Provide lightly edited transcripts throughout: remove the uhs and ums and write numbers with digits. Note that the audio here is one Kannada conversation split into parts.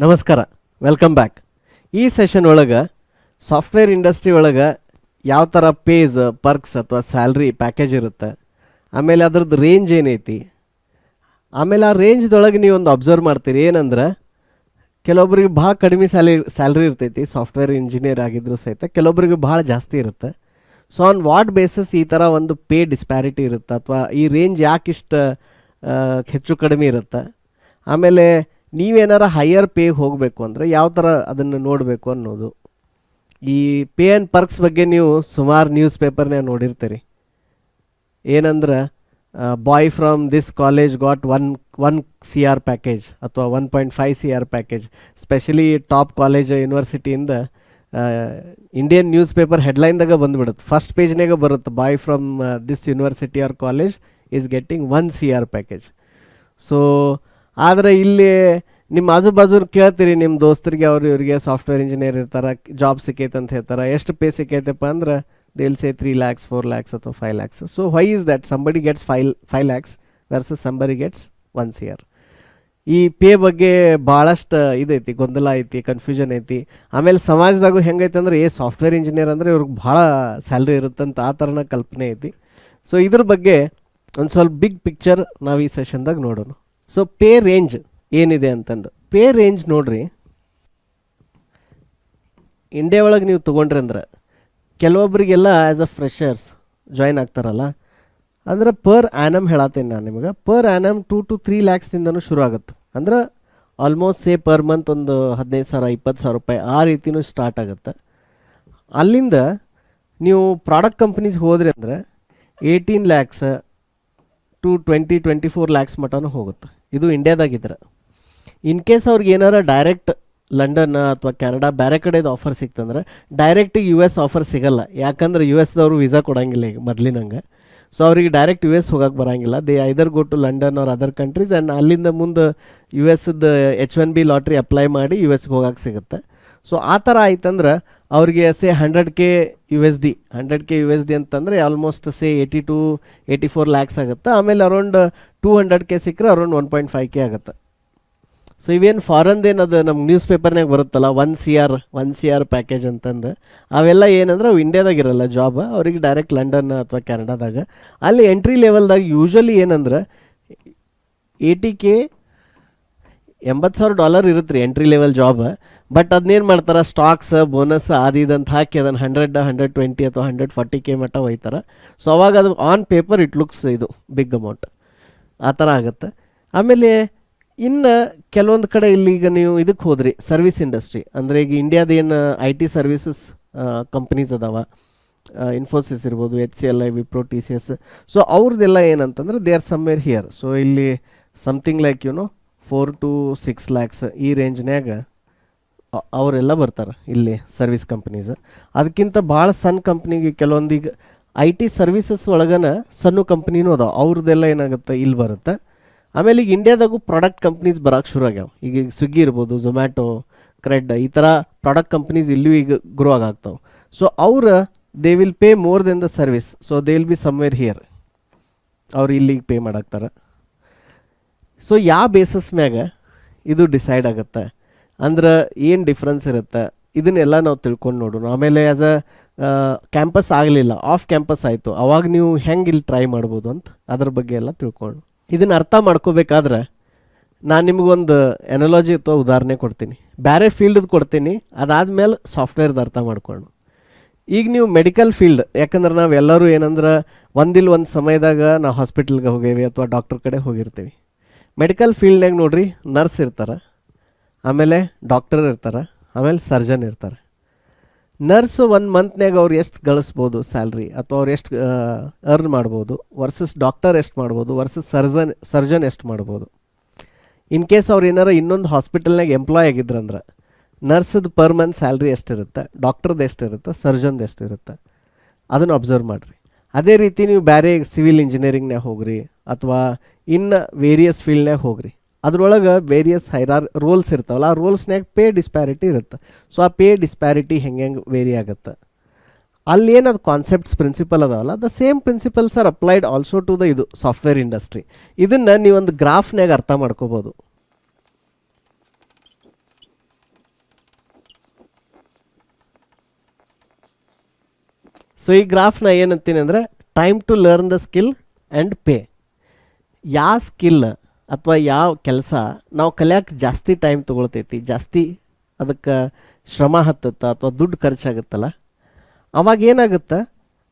ನಮಸ್ಕಾರ, ವೆಲ್ಕಮ್ ಬ್ಯಾಕ್. ಈ ಸೆಷನ್ ಒಳಗೆ ಸಾಫ್ಟ್ವೇರ್ ಇಂಡಸ್ಟ್ರಿ ಒಳಗೆ ಯಾವ ಥರ ಪೇಸ್, ಪರ್ಕ್ಸ್ ಅಥವಾ ಸ್ಯಾಲ್ರಿ ಪ್ಯಾಕೇಜ್ ಇರುತ್ತೆ, ಆಮೇಲೆ ಅದ್ರದ್ದು ರೇಂಜ್ ಏನೈತಿ, ಆಮೇಲೆ ಆ ರೇಂಜ್ದೊಳಗೆ ನೀವು ಒಂದು ಅಬ್ಸರ್ವ್ ಮಾಡ್ತೀರಿ ಏನಂದ್ರೆ ಕೆಲವೊಬ್ರಿಗೆ ಭಾಳ ಕಡಿಮೆ ಸ್ಯಾಲ್ರಿ ಇರ್ತೈತಿ. ಸಾಫ್ಟ್ವೇರ್ ಇಂಜಿನಿಯರ್ ಆಗಿದ್ರು ಸಹಿತ ಕೆಲವೊಬ್ರಿಗೆ ಭಾಳ ಜಾಸ್ತಿ ಇರುತ್ತೆ. ಸೊ ಆನ್ ವಾಟ್ ಬೇಸಸ್ ಈ ಥರ ಒಂದು ಪೇ ಡಿಸ್ಪ್ಯಾರಿಟಿ ಇರುತ್ತೆ ಅಥವಾ ಈ ರೇಂಜ್ ಯಾಕಿಷ್ಟು ಹೆಚ್ಚು ಕಡಿಮೆ ಇರುತ್ತೆ, ಆಮೇಲೆ ನೀವೇನಾರ ಹೈಯರ್ ಪೇಗೆ ಹೋಗಬೇಕು ಅಂದರೆ ಯಾವ ಥರ ಅದನ್ನು ನೋಡಬೇಕು ಅನ್ನೋದು. ಈ ಪೇ ಆ್ಯಂಡ್ ಪರ್ಕ್ಸ್ ಬಗ್ಗೆ ನೀವು ಸುಮಾರು ನ್ಯೂಸ್ ಪೇಪರ್ನಾಗ ನೋಡಿರ್ತೀರಿ. ಏನಂದ್ರೆ boy from this college got one CR package ಅಥವಾ 1.5 CR package. Specially top college ಯೂನಿವರ್ಸಿಟಿಯಿಂದ ಇಂಡಿಯನ್ ನ್ಯೂಸ್ ಪೇಪರ್ ಹೆಡ್ಲೈನ್ದಾಗ ಬಂದುಬಿಡುತ್ತೆ, ಫಸ್ಟ್ ಪೇಜ್ನಾಗ ಬರುತ್ತೆ, boy from this university or college is getting 1 CR package. So ಆದರೆ ಇಲ್ಲಿ ನಿಮ್ಮ ಆಜು ಬಾಜು ಕೇಳ್ತೀರಿ ನಿಮ್ಮ ದೋಸ್ತರಿಗೆ, ಇವರಿಗೆ ಸಾಫ್ಟ್ವೇರ್ ಇಂಜಿನಿಯರ್ ಇರ್ತಾರೆ, ಜಾಬ್ ಸಿಕ್ಕೈತೆ ಅಂತ ಹೇಳ್ತಾರೆ. ಎಷ್ಟು ಪೇ ಸಿಕ್ಕೈತಪ್ಪ ಅಂದ್ರೆ they will say 3 lakhs 4 lakhs ಅಥವಾ 5 lakhs. So why is that somebody gets 5 lakhs versus somebody gets 1 CR? ಈ ಪೇ ಬಗ್ಗೆ ಭಾಳಷ್ಟು ಇದೈತಿ, ಗೊಂದಲ ಐತಿ, ಕನ್ಫ್ಯೂಷನ್ ಐತಿ. ಆಮೇಲೆ ಸಮಾಜದಾಗೂ ಹೆಂಗೈತೆ ಅಂದ್ರೆ ಸಾಫ್ಟ್ವೇರ್ ಇಂಜಿನಿಯರ್ ಅಂದರೆ ಇವ್ರಿಗೆ ಭಾಳ ಸ್ಯಾಲ್ರಿ ಇರುತ್ತಂತ ಆ ಥರನ ಕಲ್ಪನೆ ಐತಿ. ಸೊ ಇದ್ರ ಬಗ್ಗೆ ಒಂದು ಸ್ವಲ್ಪ ಬಿಗ್ ಪಿಕ್ಚರ್ ನಾವು ಈ ಸೆಷನ್ದಾಗ ನೋಡೋಣ. ಸೊ ಪೇ ರೇಂಜ್ ಏನಿದೆ ಅಂತಂದು, ಪೇ ರೇಂಜ್ ನೋಡ್ರಿ, ಇಂಡಿಯಾ ಒಳಗೆ ನೀವು ತೊಗೊಂಡ್ರಿ ಅಂದ್ರೆ ಕೆಲವೊಬ್ಬರಿಗೆಲ್ಲ ಆ್ಯಸ್ ಅ ಫ್ರೆಷರ್ಸ್ ಜಾಯ್ನ್ ಆಗ್ತಾರಲ್ಲ, ಅಂದ್ರೆ ಪರ್ ಆ್ಯನಮ್ ಹೇಳತ್ತೇನೆ ನಾನು ನಿಮಗೆ. ಪರ್ ಆ್ಯನಮ್ 2 to 3 lakhsದಿಂದನೂ ಶುರು ಆಗುತ್ತೆ. ಅಂದ್ರೆ ಆಲ್ಮೋಸ್ಟ್ ಸೇ ಪರ್ ಮಂತ್ ಒಂದು 15,000 20,000 ರೂಪಾಯಿ ಆ ರೀತಿಯೂ ಸ್ಟಾರ್ಟ್ ಆಗುತ್ತೆ. ಅಲ್ಲಿಂದ ನೀವು ಪ್ರಾಡಕ್ಟ್ ಕಂಪ್ನೀಸ್ಗೆ ಹೋದ್ರಿ ಅಂದರೆ 18 lakhs to 20-24 lakhs ಮಟನೂ ಹೋಗುತ್ತೆ. ಇದು ಇಂಡಿಯಾದಾಗಿದ್ರೆ. ಇನ್ ಕೇಸ್ ಅವ್ರಿಗೆ ಏನಾರ ಡೈರೆಕ್ಟ್ ಲಂಡನ್ ಅಥವಾ ಕೆನಡಾ ಬೇರೆ ಕಡೆದು ಆಫರ್ ಸಿಕ್ತಂದ್ರೆ ಡೈರೆಕ್ಟಿಗೆ US ಆಫರ್ ಸಿಗಲ್ಲ, ಯಾಕಂದ್ರೆ US ದವರು ವೀಸಾ ಕೊಡೋಂಗಿಲ್ಲ ಈಗ ಮೊದಲಿನಂಗೆ. ಸೊ ಅವ್ರಿಗೆ ಡೈರೆಕ್ಟ್ US ಹೋಗಕ್ಕೆ ಬರೋಂಗಿಲ್ಲ. They either go to London or other countries and ಅಲ್ಲಿಂದ ಮುಂದೆ US H1B ಲಾಟ್ರಿ ಅಪ್ಲೈ ಮಾಡಿ US ಹೋಗಕ್ಕೆ ಸಿಗುತ್ತೆ. ಸೊ ಆ ಥರ ಆಯ್ತಂದ್ರೆ ಅವ್ರಿಗೆ ಸೇ 100K USD ಅಂತಂದರೆ ಆಲ್ಮೋಸ್ಟ್ ಸೇ 80 to 84 lakhs ಆಗುತ್ತೆ. ಆಮೇಲೆ ಅರೌಂಡ್ 200K ಸಿಕ್ಕರೆ ಅರೌಂಡ್ 1.5K ಆಗುತ್ತೆ. ಸೊ ಇವೇನು ಫಾರನ್ದೇನದು ನಮ್ಮ ನ್ಯೂಸ್ ಪೇಪರ್ನಾಗ ಬರುತ್ತಲ್ಲ 1 CR ಪ್ಯಾಕೇಜ್ ಅಂತಂದು, ಅವೆಲ್ಲ ಏನಂದ್ರೆ ಅವು ಇಂಡಿಯಾದಾಗಿರಲ್ಲ ಜಾಬ್, ಅವ್ರಿಗೆ ಡೈರೆಕ್ಟ್ ಲಂಡನ್ ಅಥವಾ ಕೆನಡಾದಾಗ. ಅಲ್ಲಿ ಎಂಟ್ರಿ ಲೆವೆಲ್ದಾಗ ಯೂಶ್ವಲಿ ಏನಂದ್ರೆ 80K $80,000 ಇರುತ್ತೆ ರೀ ಎಂಟ್ರಿ ಲೆವೆಲ್ ಜಾಬ್. ಬಟ್ ಅದನ್ನೇನು ಮಾಡ್ತಾರೆ, ಸ್ಟಾಕ್ಸ್ ಬೋನಸ್ ಇದಂತ ಹಾಕಿ ಅದನ್ನು 100, 120 ಅಥವಾ 140K ಮಟ್ಟ ಒಯ್ತಾರೆ. ಸೊ ಅವಾಗ ಅದು ಆನ್ ಪೇಪರ್ ಇಟ್ ಲುಕ್ಸ್ ಇದು ಬಿಗ್ ಅಮೌಂಟ್ ಆ ಥರ ಆಗುತ್ತೆ. ಆಮೇಲೆ ಇನ್ನು ಕೆಲವೊಂದು ಕಡೆ ಇಲ್ಲಿ ಈಗ ನೀವು ಇದಕ್ಕೆ ಹೋದ್ರಿ ಸರ್ವಿಸ್ ಇಂಡಸ್ಟ್ರಿ ಅಂದರೆ ಈಗ ಇಂಡಿಯಾದೇನು IT ಸರ್ವಿಸಸ್ ಕಂಪ್ನೀಸ್ ಅದಾವ, ಇನ್ಫೋಸಿಸ್ ಇರ್ಬೋದು, HCL, ವಿಪ್ರೋ, TCS. ಸೊ ಅವ್ರದ್ದೆಲ್ಲ ಏನಂತಂದ್ರೆ they are somewhere here. So ಇಲ್ಲಿ ಸಮಥಿಂಗ್ ಲೈಕ್ 4 to 6 lakhs ಈ ರೇಂಜ್ನ್ಯಾಗ ಅವರೆಲ್ಲ ಬರ್ತಾರೆ ಇಲ್ಲಿ ಸರ್ವಿಸ್ ಕಂಪ್ನೀಸ್. ಅದಕ್ಕಿಂತ ಭಾಳ ಸಣ್ಣ ಕಂಪ್ನಿಗೆ ಕೆಲವೊಂದೀಗ IT ಸರ್ವಿಸಸ್ ಒಳಗನ ಸಣ್ಣ ಕಂಪ್ನಿನೂ ಅದಾವೆ, ಅವ್ರದ್ದೆಲ್ಲ ಏನಾಗುತ್ತೆ ಇಲ್ಲಿ ಬರುತ್ತೆ. ಆಮೇಲೆ ಈಗ ಇಂಡಿಯಾದಾಗೂ ಪ್ರಾಡಕ್ಟ್ ಕಂಪ್ನೀಸ್ ಬರೋಕ್ಕೆ ಶುರು ಆಗ್ಯಾವ. ಈಗ ಸ್ವಿಗ್ಗಿ ಇರ್ಬೋದು, ಝೊಮ್ಯಾಟೊ, ಕ್ರೆಡ್, ಈ ಥರ ಪ್ರಾಡಕ್ಟ್ ಕಂಪ್ನೀಸ್ ಇಲ್ಲೂ ಈಗ ಗ್ರೋ ಆಗ್ತಾವೆ. So they will pay more than the service. So they will be somewhere here, ಅವ್ರು ಇಲ್ಲಿಗೆ ಪೇ ಮಾಡಾಕ್ತಾರೆ. ಸೊ ಯಾವ ಬೇಸಸ್ ಮ್ಯಾಗ ಇದು ಡಿಸೈಡ್ ಆಗುತ್ತೆ ಅಂದ್ರೆ ಏನು ಡಿಫ್ರೆನ್ಸ್ ಇರುತ್ತೆ, ಇದನ್ನೆಲ್ಲ ನಾವು ತಿಳ್ಕೊಂಡು ನೋಡೋಣ. ಆಮೇಲೆ ಆ್ಯಸ್ ಅ ಕ್ಯಾಂಪಸ್ ಆಗಲಿಲ್ಲ, ಆಫ್ ಕ್ಯಾಂಪಸ್ ಆಯಿತು, ಅವಾಗ ನೀವು ಹೆಂಗೆ ಇಲ್ಲಿ ಟ್ರೈ ಮಾಡ್ಬೋದು ಅಂತ ಅದ್ರ ಬಗ್ಗೆ ಎಲ್ಲ ತಿಳ್ಕೊಂಡು. ಇದನ್ನು ಅರ್ಥ ಮಾಡ್ಕೋಬೇಕಾದ್ರೆ ನಾನು ನಿಮಗೊಂದು ಎನಾಲಜಿ ಅಥವಾ ಉದಾಹರಣೆ ಕೊಡ್ತೀನಿ, ಬೇರೆ ಫೀಲ್ಡ್ದು ಕೊಡ್ತೀನಿ, ಅದಾದಮೇಲೆ ಸಾಫ್ಟ್ವೇರ್ದು ಅರ್ಥ ಮಾಡ್ಕೊಂಡು. ಈಗ ನೀವು ಮೆಡಿಕಲ್ ಫೀಲ್ಡ್, ಯಾಕಂದ್ರೆ ನಾವೆಲ್ಲರೂ ಏನಂದ್ರೆ ಒಂದು ಸಮಯದಾಗ ನಾವು ಹಾಸ್ಪಿಟಲ್ಗೆ ಹೋಗೇವಿ ಅಥವಾ ಡಾಕ್ಟರ್ ಕಡೆ ಹೋಗಿರ್ತೀವಿ. ಮೆಡಿಕಲ್ ಫೀಲ್ಡ್ನಾಗ ನೋಡ್ರಿ, ನರ್ಸ್ ಇರ್ತಾರೆ, ಆಮೇಲೆ ಡಾಕ್ಟರ್ ಇರ್ತಾರೆ, ಆಮೇಲೆ ಸರ್ಜನ್ ಇರ್ತಾರೆ. ನರ್ಸ್ 1 ಮಂತ್ನಾಗ ಅವ್ರು ಎಷ್ಟು ಗಳಿಸ್ಬೋದು ಸ್ಯಾಲ್ರಿ ಅಥವಾ ಅವ್ರು ಎಷ್ಟು ಅರ್ನ್ ಮಾಡ್ಬೋದು ವರ್ಸಸ್ ಡಾಕ್ಟರ್ ಎಷ್ಟು ಮಾಡ್ಬೋದು ವರ್ಸಸ್ ಸರ್ಜನ್ ಎಷ್ಟು ಮಾಡ್ಬೋದು. ಇನ್ ಕೇಸ್ ಅವ್ರು ಏನಾರ ಇನ್ನೊಂದು ಹಾಸ್ಪಿಟಲ್ನಾಗ ಎಂಪ್ಲಾಯ್ ಆಗಿದ್ರಂದ್ರೆ ನರ್ಸದು ಪರ್ ಮಂತ್ ಸ್ಯಾಲ್ರಿ ಎಷ್ಟಿರುತ್ತೆ, ಡಾಕ್ಟರ್ದು ಎಷ್ಟಿರುತ್ತೆ, ಸರ್ಜನ್ದು ಎಷ್ಟಿರುತ್ತೆ, ಅದನ್ನು ಅಬ್ಸರ್ವ್ ಮಾಡಿರಿ. ಅದೇ ರೀತಿ ನೀವು ಬೇರೆ ಸಿವಿಲ್ ಇಂಜಿನಿಯರಿಂಗ್ನಾಗ ಹೋಗ್ರಿ ಅಥವಾ ಇನ್ನು ವೇರಿಯಸ್ ಫೀಲ್ಡ್ನಾಗ ಹೋಗ್ರಿ, ಅದ್ರೊಳಗೆ ವೇರಿಯಸ್ ರೋಲ್ಸ್ ಇರ್ತಾವಲ್ಲ, ಆ ರೋಲ್ಸ್ನಾಗ ಪೇ ಡಿಸ್ಪ್ಯಾರಿಟಿ ಇರುತ್ತೆ. ಸೊ ಆ ಪೇ ಡಿಸ್ಪ್ಯಾರಿಟಿ ಹೆಂಗೆ ವೇರಿ ಆಗುತ್ತೆ. ಅಲ್ಲಿ ಏನದು ಕಾನ್ಸೆಪ್ಟ್ಸ್ ಪ್ರಿನ್ಸಿಪಲ್ ಅದಾವಲ್ಲ, the same principles are applied also to the ಇದು ಸಾಫ್ಟ್ವೇರ್ ಇಂಡಸ್ಟ್ರಿ. ಇದನ್ನು ನೀವೊಂದು ಗ್ರಾಫ್ನಾಗ ಅರ್ಥ ಮಾಡ್ಕೋಬೋದು. ಸೊ ಈ ಗ್ರಾಫ್ನ ಏನಂತೀನಿ ಅಂದರೆ time to learn the skill and pay. ಯಾವ ಸ್ಕಿಲ್ ಅಥವಾ ಯಾವ ಕೆಲಸ ನಾವು ಕಲಿಯೋಕೆ ಜಾಸ್ತಿ ಟೈಮ್ ತೊಗೊಳ್ತೈತಿ, ಜಾಸ್ತಿ ಅದಕ್ಕೆ ಶ್ರಮ ಹತ್ತುತ್ತಾ ಅಥವಾ ದುಡ್ಡು ಖರ್ಚಾಗುತ್ತಲ್ಲ, ಅವಾಗ ಏನಾಗುತ್ತೆ,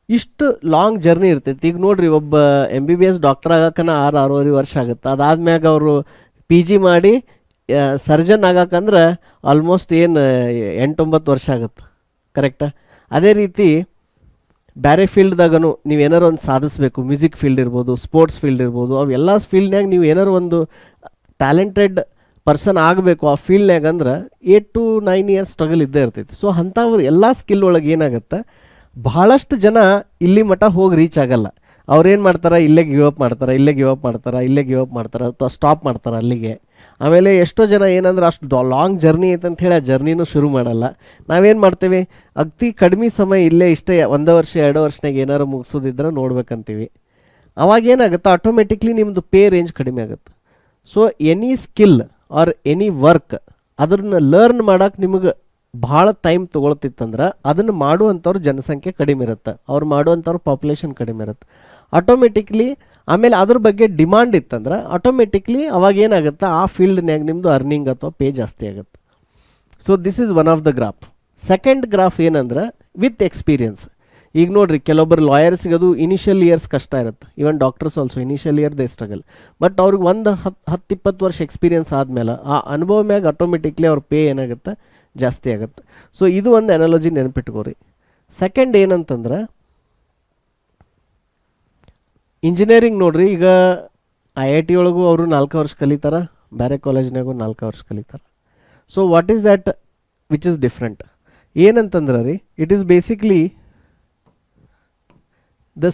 ಇಷ್ಟು ಲಾಂಗ್ ಜರ್ನಿ ಇರ್ತೈತಿ. ಈಗ ನೋಡ್ರಿ, ಒಬ್ಬ MBBS ಡಾಕ್ಟರ್ ಆಗಕ್ಕನ 6-6.5 ವರ್ಷ ಆಗುತ್ತೆ. ಅದಾದ್ಮ್ಯಾಗ ಅವರು PG ಮಾಡಿ ಸರ್ಜನ್ ಆಗಕ್ಕಂದ್ರೆ ಆಲ್ಮೋಸ್ಟ್ ಏನು 8-9 ವರ್ಷ ಆಗುತ್ತೆ, ಕರೆಕ್ಟಾ? ಅದೇ ರೀತಿ ಬೇರೆ ಫೀಲ್ಡ್ದಾಗನು ನೀವು ಏನಾರು ಒಂದು ಸಾಧಿಸಬೇಕು, ಮ್ಯೂಸಿಕ್ ಫೀಲ್ಡ್ ಇರ್ಬೋದು, ಸ್ಪೋರ್ಟ್ಸ್ ಫೀಲ್ಡ್ ಇರ್ಬೋದು, ಅವೆಲ್ಲ ಫೀಲ್ಡ್ನಾಗ ನೀವು ಏನಾರು ಒಂದು ಟ್ಯಾಲೆಂಟೆಡ್ ಪರ್ಸನ್ ಆಗಬೇಕು ಆ ಫೀಲ್ಡ್ನಾಗ ಅಂದ್ರೆ 8 to 9 ಇಯರ್ಸ್ ಸ್ಟ್ರಗಲ್ ಇದ್ದೇ ಇರ್ತೈತಿ. ಸೊ ಅಂಥವ್ರು ಎಲ್ಲ ಸ್ಕಿಲ್ ಒಳಗೆ ಏನಾಗುತ್ತೆ, ಭಾಳಷ್ಟು ಜನ ಇಲ್ಲಿ ಮಟ್ಟ ಹೋಗಿ ರೀಚ್ ಆಗಲ್ಲ. ಅವ್ರೇನು ಮಾಡ್ತಾರೆ, ಇಲ್ಲೇ ಗಿವ್ ಅಪ್ ಮಾಡ್ತಾರೆ ಅಥವಾ ಸ್ಟಾಪ್ ಮಾಡ್ತಾರೆ ಅಲ್ಲಿಗೆ. ಆಮೇಲೆ ಎಷ್ಟೋ ಜನ ಏನಂದ್ರೆ ಅಷ್ಟು ಲಾಂಗ್ ಜರ್ನಿ ಐತೆ ಅಂತ ಹೇಳಿ ಆ ಜರ್ನಿನೂ ಶುರು ಮಾಡಲ್ಲ. ನಾವೇನು ಮಾಡ್ತೀವಿ, ಅತಿ ಕಡಿಮೆ ಸಮಯ ಇಲ್ಲೇ ಇಷ್ಟೇ 1 ವರ್ಷ 2 ವರ್ಷನಾಗ ಏನಾರು ಮುಗಿಸೋದಿದ್ರೆ ನೋಡ್ಬೇಕಂತೀವಿ. ಅವಾಗೇನಾಗುತ್ತೆ, ಆಟೋಮೆಟಿಕ್ಲಿ ನಿಮ್ಮದು ಪೇ ರೇಂಜ್ ಕಡಿಮೆ ಆಗುತ್ತೆ. So any skill R any work ಅದನ್ನು ಲರ್ನ್ ಮಾಡೋಕೆ ನಿಮಗೆ ಭಾಳ ಟೈಮ್ ತೊಗೊಳ್ತಿತ್ತಂದ್ರೆ ಅದನ್ನು ಮಾಡುವಂಥವ್ರ ಜನಸಂಖ್ಯೆ ಕಡಿಮೆ ಇರುತ್ತೆ, ಅವ್ರು ಮಾಡುವಂಥವ್ರ ಪಾಪ್ಯುಲೇಷನ್ ಕಡಿಮೆ ಇರುತ್ತೆ ಆಟೋಮೆಟಿಕ್ಲಿ. ಆಮೇಲೆ ಅದ್ರ ಬಗ್ಗೆ ಡಿಮಾಂಡ್ ಇತ್ತಂದ್ರೆ ಆಟೋಮೆಟಿಕ್ಲಿ ಅವಾಗ ಏನಾಗುತ್ತೆ, ಆ ಫೀಲ್ಡ್ನ್ಯಾಗ ನಿಮ್ಮದು ಅರ್ನಿಂಗ್ ಅಥವಾ ಪೇ ಜಾಸ್ತಿ ಆಗುತ್ತೆ. So this is one of the graph. Second graph ಏನಂದ್ರೆ ವಿತ್ ಎಕ್ಸ್ಪೀರಿಯನ್ಸ್. ಈಗ ನೋಡಿರಿ, ಕೆಲವೊಬ್ಬರು ಲಾಯರ್ಸ್ಗೆ ಅದು ಇನಿಷಿಯಲ್ ಇಯರ್ಸ್ ಕಷ್ಟ ಇರುತ್ತೆ, even doctors also initial year they struggle. But ಅವ್ರಿಗೆ ಒಂದು 10-20 ವರ್ಷ ಎಕ್ಸ್ಪೀರಿಯನ್ಸ್ ಆದಮೇಲೆ ಆ ಅನುಭವ ಮ್ಯಾಗ ಆಟೋಮೆಟಿಕ್ಲಿ ಅವ್ರ ಪೇ ಏನಾಗುತ್ತೆ, ಜಾಸ್ತಿ ಆಗುತ್ತೆ. ಸೊ ಇದು ಒಂದು ಅನಾಲಜಿ ನೆನಪಿಟ್ಕೋರಿ. ಸೆಕೆಂಡ್ ಏನಂತಂದ್ರೆ ಇಂಜಿನಿಯರಿಂಗ್ ನೋಡ್ರಿ, ಈಗ IIT ಒಳಗೂ ಅವರು 4 ವರ್ಷ ಕಲಿತಾರೆ, ಬೇರೆ ಕಾಲೇಜ್ನಾಗೂ 4 ವರ್ಷ ಕಲಿತಾರೆ. So what is that which is different ಏನಂತಂದ್ರೆ ರೀ, it is basically the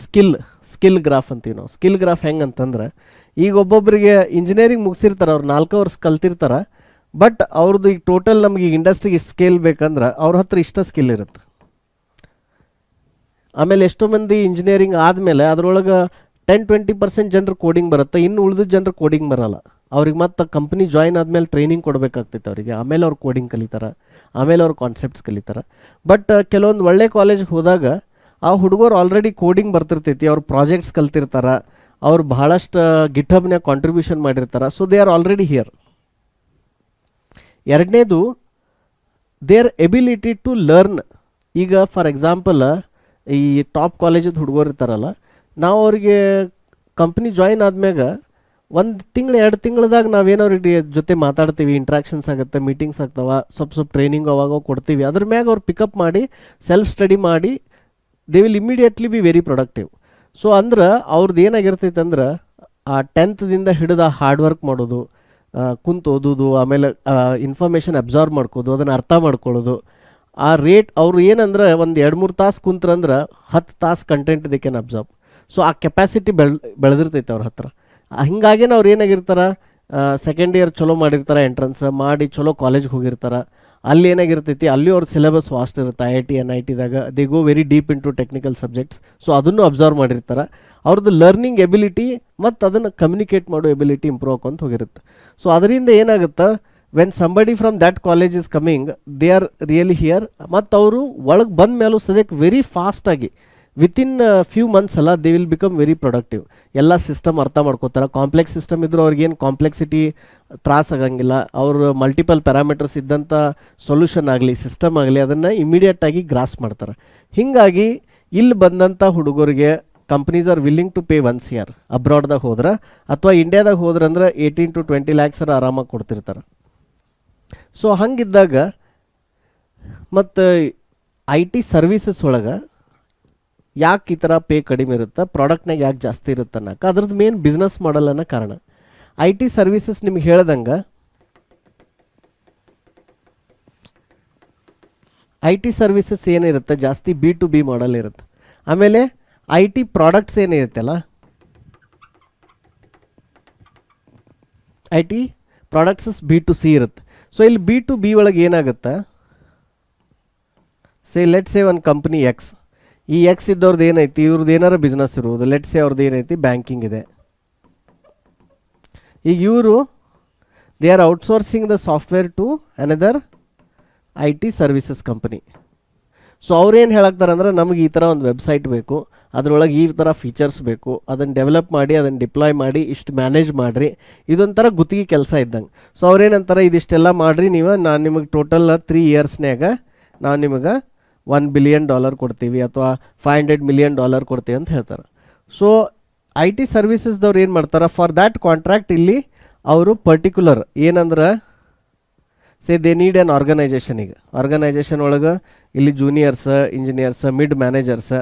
skill graph ಅಂತೀವಿ ನಾವು. ಸ್ಕಿಲ್ ಗ್ರಾಫ್ ಹೆಂಗೆ ಅಂತಂದ್ರೆ, ಈಗ ಒಬ್ಬೊಬ್ಬರಿಗೆ ಇಂಜಿನಿಯರಿಂಗ್ ಮುಗಿಸಿರ್ತಾರೆ, ಅವ್ರು 4 ವರ್ಷ ಕಲ್ತಿರ್ತಾರೆ. ಬಟ್ ಅವ್ರದ್ದು ಈಗ ಟೋಟಲ್ ನಮಗೆ ಈಗ ಇಂಡಸ್ಟ್ರಿಗೆ ಇಷ್ಟು ಸ್ಕಿಲ್ ಬೇಕಂದ್ರೆ ಅವ್ರ ಹತ್ರ ಇಷ್ಟ ಸ್ಕಿಲ್ ಇರುತ್ತೆ. ಆಮೇಲೆ ಎಷ್ಟೋ ಮಂದಿ ಇಂಜಿನಿಯರಿಂಗ್ ಆದಮೇಲೆ ಅದರೊಳಗೆ 10-20% ಜನರು ಕೋಡಿಂಗ್ ಬರುತ್ತೆ, ಇನ್ನು ಉಳಿದ ಜನರು ಕೋಡಿಂಗ್ ಬರೋಲ್ಲ. ಅವ್ರಿಗೆ ಮತ್ತೆ ಕಂಪ್ನಿ ಜಾಯ್ನ್ ಆದಮೇಲೆ ಟ್ರೈನಿಂಗ್ ಕೊಡಬೇಕಾಗ್ತೈತೆ ಅವರಿಗೆ. ಆಮೇಲೆ ಅವ್ರು ಕೋಡಿಂಗ್ ಕಲಿತಾರೆ, ಆಮೇಲೆ ಅವ್ರು ಕಾನ್ಸೆಪ್ಟ್ಸ್ ಕಲಿತಾರೆ. ಬಟ್ ಕೆಲವೊಂದು ಒಳ್ಳೆ ಕಾಲೇಜ್ಗೆ ಹೋದಾಗ ಆ ಹುಡುಗರು ಆಲ್ರೆಡಿ ಕೋಡಿಂಗ್ ಬರ್ತಿರ್ತೈತಿ, ಅವ್ರು ಪ್ರಾಜೆಕ್ಟ್ಸ್ ಕಲ್ತಿರ್ತಾರೆ, ಅವ್ರು ಭಾಳಷ್ಟು ಗಿಟ್ಹಬ್ನಾಗ ಕಾಂಟ್ರಿಬ್ಯೂಷನ್ ಮಾಡಿರ್ತಾರೆ. So they are already here. ಎರಡನೇದು ದೇರ್ ಎಬಿಲಿಟಿ ಟು ಲರ್ನ್. ಈಗ ಫಾರ್ ಎಕ್ಸಾಂಪಲ್ ಈ ಟಾಪ್ ಕಾಲೇಜದ ಹುಡುಗರು ಇರ್ತಾರಲ್ಲ, ನಾವು ಅವ್ರಿಗೆ ಕಂಪ್ನಿ ಜಾಯಿನ್ ಆದ್ಮ್ಯಾಗ 1-2 ತಿಂಗಳದಾಗ ನಾವೇನವ್ರಿಗೆ ಜೊತೆ ಮಾತಾಡ್ತೀವಿ, ಇಂಟ್ರಾಕ್ಷನ್ಸ್ ಆಗುತ್ತೆ, ಮೀಟಿಂಗ್ಸ್ ಆಗ್ತಾವೆ, ಸ್ವಲ್ಪ ಟ್ರೈನಿಂಗ್ ಅವಾಗ ಕೊಡ್ತೀವಿ. ಅದ್ರ ಮ್ಯಾಗ ಅವ್ರು ಪಿಕಪ್ ಮಾಡಿ ಸೆಲ್ಫ್ ಸ್ಟಡಿ ಮಾಡಿ they will immediately be very productive. So ಅಂದ್ರೆ ಅವ್ರದ್ದು ಏನಾಗಿರ್ತೈತೆ ಅಂದ್ರೆ ಆ 10th ಹಿಡಿದು ಹಾರ್ಡ್ ವರ್ಕ್ ಮಾಡೋದು, ಕುಂತು ಓದೋದು, ಆಮೇಲೆ ಇನ್ಫಾರ್ಮೇಷನ್ ಅಬ್ಸಾರ್ವ್ ಮಾಡ್ಕೋದು, ಅದನ್ನು ಅರ್ಥ ಮಾಡ್ಕೊಳ್ಳೋದು. ಆ ರೇಟ್ ಅವ್ರು ಏನಂದ್ರೆ 1-2-3 ತಾಸು ಕುಂತ್ರಂದ್ರೆ 10 ತಾಸು content they can absorb. So ಆ ಕೆಪಾಸಿಟಿ ಬೆಳೆದಿರ್ತೈತೆ ಅವ್ರ ಹತ್ರ. ಹಿಂಗಾಗೇ ಅವ್ರು ಏನಾಗಿರ್ತಾರೆ, ಸೆಕೆಂಡ್ ಇಯರ್ ಚಲೋ ಮಾಡಿರ್ತಾರೆ, ಎಂಟ್ರೆನ್ಸ್ ಮಾಡಿ ಚಲೋ ಕಾಲೇಜ್ಗೆ ಹೋಗಿರ್ತಾರೆ. ಅಲ್ಲಿ ಏನಾಗಿರ್ತೈತಿ, ಅಲ್ಲಿ ಅವ್ರ ಸಿಲೆಬಸ್ ವಾಸ್ಟ್ ಇರುತ್ತೆ. IIT NITದಾಗ they go very deep into technical subjects. So ಅದನ್ನು ಅಬ್ಸರ್ವ್ ಮಾಡಿರ್ತಾರೆ. ಅವ್ರದ್ದು ಲರ್ನಿಂಗ್ ಎಬಿಲಿಟಿ ಮತ್ತು ಅದನ್ನು ಕಮ್ಯುನಿಕೇಟ್ ಮಾಡೋ ಎಬಿಲಿಟಿ ಇಂಪ್ರೂವ್ ಆಕೊಂತ ಹೋಗಿರುತ್ತೆ. ಸೊ ಅದರಿಂದ ಏನಾಗುತ್ತೆ, when somebody from that college is coming, they are really here. ಮತ್ತು ಅವರು ಒಳಗೆ ಬಂದ ಮೇಲೂ ಸದ್ಯಕ್ಕೆ ವೆರಿ ಫಾಸ್ಟಾಗಿ ವಿತಿನ್ ಫ್ಯೂ ಮಂತ್ಸ್ ಅಲ್ಲ, they will become very productive. ಎಲ್ಲ ಸಿಸ್ಟಮ್ ಅರ್ಥ ಮಾಡ್ಕೋತಾರೆ. ಕಾಂಪ್ಲೆಕ್ಸ್ ಸಿಸ್ಟಮ್ ಇದ್ದರೂ ಅವ್ರಿಗೇನು ಕಾಂಪ್ಲೆಕ್ಸಿಟಿ ತ್ರಾಸಾಗಂಗಿಲ್ಲ. ಅವರು ಮಲ್ಟಿಪಲ್ ಪ್ಯಾರಾಮೀಟರ್ಸ್ ಇದ್ದಂಥ ಸೊಲ್ಯೂಷನ್ ಆಗಲಿ, ಸಿಸ್ಟಮ್ ಆಗಲಿ, ಅದನ್ನು ಇಮಿಡಿಯೇಟಾಗಿ ಗ್ರಾಸ್ ಮಾಡ್ತಾರೆ. ಹೀಗಾಗಿ ಇಲ್ಲಿ ಬಂದಂಥ ಹುಡುಗರಿಗೆ companies are willing to pay once year. ಅಬ್ರಾಡ್ದಾಗ ಹೋದ್ರೆ ಅಥವಾ ಇಂಡಿಯಾದಾಗ ಹೋದ್ರೆ ಅಂದ್ರೆ 18 to 20 lakhs ಆರಾಮಾಗಿ ಕೊಡ್ತಿರ್ತಾರೆ. ಸೊ ಹಂಗಿದ್ದಾಗ ಮತ್ತು IT ಸರ್ವೀಸಸ್ ಒಳಗೆ ಯಾಕೆ ಈ ಥರ ಪೇ ಕಡಿಮೆ ಇರುತ್ತೆ, ಪ್ರಾಡಕ್ಟ್ನಾಗ ಯಾಕೆ ಜಾಸ್ತಿ ಇರುತ್ತೆ ಅನ್ನೋಕೆ ಅದ್ರದ್ದು ಮೇನ್ ಬಿಸ್ನೆಸ್ ಮಾಡಲ್ ಅನ್ನೋ ಕಾರಣ. IT ಸರ್ವೀಸಸ್ ನಿಮ್ಗೆ ಹೇಳ್ದಂಗೆ IT ಸರ್ವೀಸಸ್ ಏನಿರುತ್ತೆ ಜಾಸ್ತಿ B2B ಮಾಡಲ್ ಇರುತ್ತೆ. ಆಮೇಲೆ IT ಪ್ರಾಡಕ್ಟ್ಸ್ ಏನಿರುತ್ತಲ್ಲ, IT ಪ್ರಾಡಕ್ಟ್ಸ್ B2C ಇರುತ್ತೆ. ಸೊ ಇಲ್ಲಿ B2B ಒಳಗೆ ಏನಾಗುತ್ತೆ, ಲೆಟ್ ಸೇ ಒಂದು ಕಂಪ್ನಿ X, ಈ X ಇದ್ದವ್ರದ್ದು ಏನೈತಿ, ಇವ್ರದ್ದು ಏನಾರ ಬಿಸ್ನೆಸ್ ಇರುವುದು. ಲೆಟ್ ಸೇ ಅವ್ರದ್ದು ಏನೈತಿ, ಬ್ಯಾಂಕಿಂಗ್ ಇದೆ. ಈಗ ಇವರು they are outsourcing the software to another IT services company. So ಅವ್ರೇನು ಹೇಳಾಕ್ತಾರೆ ಅಂದ್ರೆ ನಮಗೆ ಈ ಥರ ಒಂದು ವೆಬ್ಸೈಟ್ ಬೇಕು, ಅದರೊಳಗೆ ಈ ಥರ ಫೀಚರ್ಸ್ ಬೇಕು, ಅದನ್ನು ಡೆವಲಪ್ ಮಾಡಿ ಅದನ್ನು ಡಿಪ್ಲಾಯ್ ಮಾಡಿ ಇಷ್ಟು ಮ್ಯಾನೇಜ್ ಮಾಡಿರಿ, ಇದೊಂಥರ ಗುತ್ತಿಗೆ ಕೆಲಸ ಇದ್ದಂಗೆ. ಸೊ ಅವ್ರೇನಂತಾರೆ ಇದಿಷ್ಟೆಲ್ಲ ಮಾಡಿರಿ ನೀವು, ನಾನು ನಿಮಗೆ ಟೋಟಲ್ 3 ಇಯರ್ಸ್ನಾಗ ನಾವು ನಿಮಗೆ $1 ಬಿಲಿಯನ್ ಕೊಡ್ತೀವಿ ಅಥವಾ $500 ಮಿಲಿಯನ್ ಕೊಡ್ತೀವಿ ಅಂತ ಹೇಳ್ತಾರೆ. ಸೊ ಐ ಟಿ ಸರ್ವಿಸಸ್ದವ್ರು ಏನು ಮಾಡ್ತಾರೆ, ಫಾರ್ ದ್ಯಾಟ್ ಕಾಂಟ್ರಾಕ್ಟ್ ಇಲ್ಲಿ ಅವರು ಪರ್ಟಿಕ್ಯುಲರ್ ಏನಂದ್ರೆ say they need an organization. ಈಗ ಆರ್ಗನೈಜೇಷನ್ ಒಳಗೆ ಇಲ್ಲಿ ಜೂನಿಯರ್ಸ್, ಇಂಜಿನಿಯರ್ಸ್, ಮಿಡ್ ಮ್ಯಾನೇಜರ್ಸ್,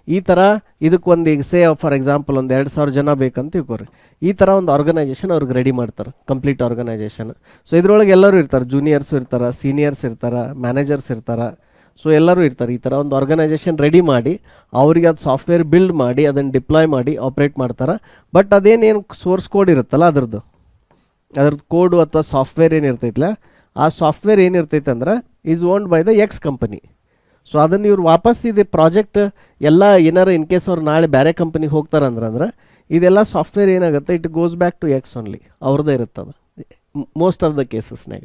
ಈ ಥರ ಇದಕ್ಕೊಂದು ಈಗ ಸೇ ಫಾರ್ ಎಕ್ಸಾಂಪಲ್ ಒಂದು 2,000 ಜನ ಬೇಕಂತ ತಿಳ್ಕೊರಿ. ಈ ಥರ ಒಂದು ಆರ್ಗನೈಜೇಷನ್ ಅವ್ರಿಗೆ ರೆಡಿ ಮಾಡ್ತಾರೆ, ಕಂಪ್ಲೀಟ್ ಆರ್ಗನೈಜೇಷನ್. ಸೊ ಇದ್ರೊಳಗೆ ಎಲ್ಲರೂ ಇರ್ತಾರೆ, ಜೂನಿಯರ್ಸ್ ಇರ್ತಾರೆ, ಸೀನಿಯರ್ಸ್ ಇರ್ತಾರೆ, ಮ್ಯಾನೇಜರ್ಸ್ ಇರ್ತಾರೆ. ಸೊ ಎಲ್ಲರೂ ಇರ್ತಾರೆ. ಈ ಥರ ಒಂದು ಆರ್ಗನೈಜೇಷನ್ ರೆಡಿ ಮಾಡಿ ಅವ್ರಿಗೆ ಅದು ಸಾಫ್ಟ್ವೇರ್ ಬಿಲ್ಡ್ ಮಾಡಿ ಅದನ್ನು ಡಿಪ್ಲಾಯ್ ಮಾಡಿ ಆಪ್ರೇಟ್ ಮಾಡ್ತಾರೆ. ಬಟ್ ಅದೇನೇನು ಸೋರ್ಸ್ ಕೋಡ್ ಇರುತ್ತಲ್ಲ ಅದ್ರದ್ದು ಕೋಡು ಅಥವಾ ಸಾಫ್ಟ್ವೇರ್ ಏನಿರ್ತೈತಲ್ಲ, ಆ ಸಾಫ್ಟ್ವೇರ್ ಏನಿರ್ತೈತೆ ಅಂದ್ರೆ is owned by the X company. So ಅದನ್ನು ಇವ್ರು ವಾಪಸ್ ಇದು ಪ್ರಾಜೆಕ್ಟ್ ಎಲ್ಲ ಏನಾರು ಇನ್ ಕೇಸ್ ಅವ್ರು ನಾಳೆ ಬೇರೆ ಕಂಪನಿಗೆ ಹೋಗ್ತಾರಂದ್ರೆ ಇದೆಲ್ಲ ಸಾಫ್ಟ್ವೇರ್ ಏನಾಗುತ್ತೆ, it goes back to X only, ಅವ್ರದ್ದೇ ಇರುತ್ತದ ಮೋಸ್ಟ್ ಆಫ್ ದ ಕೇಸಸ್ನಾಗ.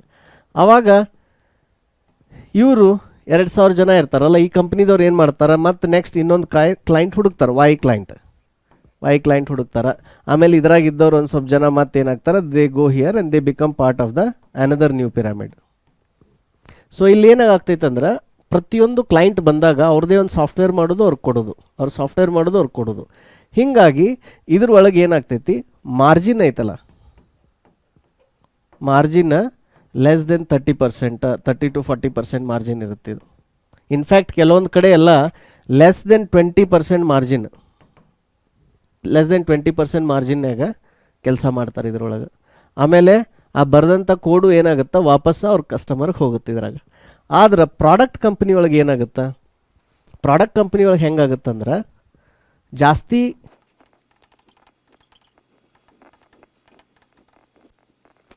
ಆವಾಗ ಇವರು 2,000 ಜನ ಇರ್ತಾರಲ್ಲ, ಈ ಕಂಪ್ನಿದವ್ರು ಏನು ಮಾಡ್ತಾರೆ, ಮತ್ತು ನೆಕ್ಸ್ಟ್ ಇನ್ನೊಂದು ಕ್ಲೈಂಟ್ ಹುಡುಕ್ತಾರೆ, ವೈ ಕ್ಲೈಂಟ್ ಹುಡುಕ್ತಾರೆ. ಆಮೇಲೆ ಇದ್ರಾಗ ಇದ್ದವ್ರು ಒಂದು ಸ್ವಲ್ಪ ಜನ ಮತ್ತೆ ಏನಾಗ್ತಾರೆ, they go here and they become part of the another new pyramid. So ಇಲ್ಲಿ ಏನಾಗ್ತೈತೆ ಅಂದ್ರೆ ಪ್ರತಿಯೊಂದು ಕ್ಲೈಂಟ್ ಬಂದಾಗ ಅವ್ರದ್ದೇ ಒಂದು ಸಾಫ್ಟ್ವೇರ್ ಮಾಡೋದು ಅವ್ರಿಗೆ ಕೊಡೋದು, ಅವ್ರು ಸಾಫ್ಟ್ವೇರ್ ಮಾಡೋದು ಅವ್ರಿಗೆ ಕೊಡೋದು. ಹೀಗಾಗಿ ಇದ್ರೊಳಗೆ ಏನಾಗ್ತೈತಿ, ಮಾರ್ಜಿನ್ ಐತಲ್ಲ, margin less than 30%, 30 to 40% margin ಇರುತ್ತೆ ಇದು. ಇನ್ಫ್ಯಾಕ್ಟ್ ಕೆಲವೊಂದು ಕಡೆ ಎಲ್ಲ less than 20% margin, less than 20% ಮಾರ್ಜಿನ್ನಾಗ ಕೆಲಸ ಮಾಡ್ತಾರೆ ಇದ್ರೊಳಗೆ. ಆಮೇಲೆ ಆ ಬರೆದಂಥ ಕೋಡು ಏನಾಗುತ್ತೆ ವಾಪಸ್ಸು ಅವ್ರ ಕಸ್ಟಮರ್ಗೆ ಹೋಗುತ್ತೆ ಇದ್ರಾಗ. ಆದ್ರೆ ಪ್ರಾಡಕ್ಟ್ ಕಂಪ್ನಿ ಒಳಗೆ ಏನಾಗುತ್ತೆ, ಪ್ರಾಡಕ್ಟ್ ಕಂಪ್ನಿ ಒಳಗೆ ಹೆಂಗಾಗುತ್ತಂದ್ರೆ ಜಾಸ್ತಿ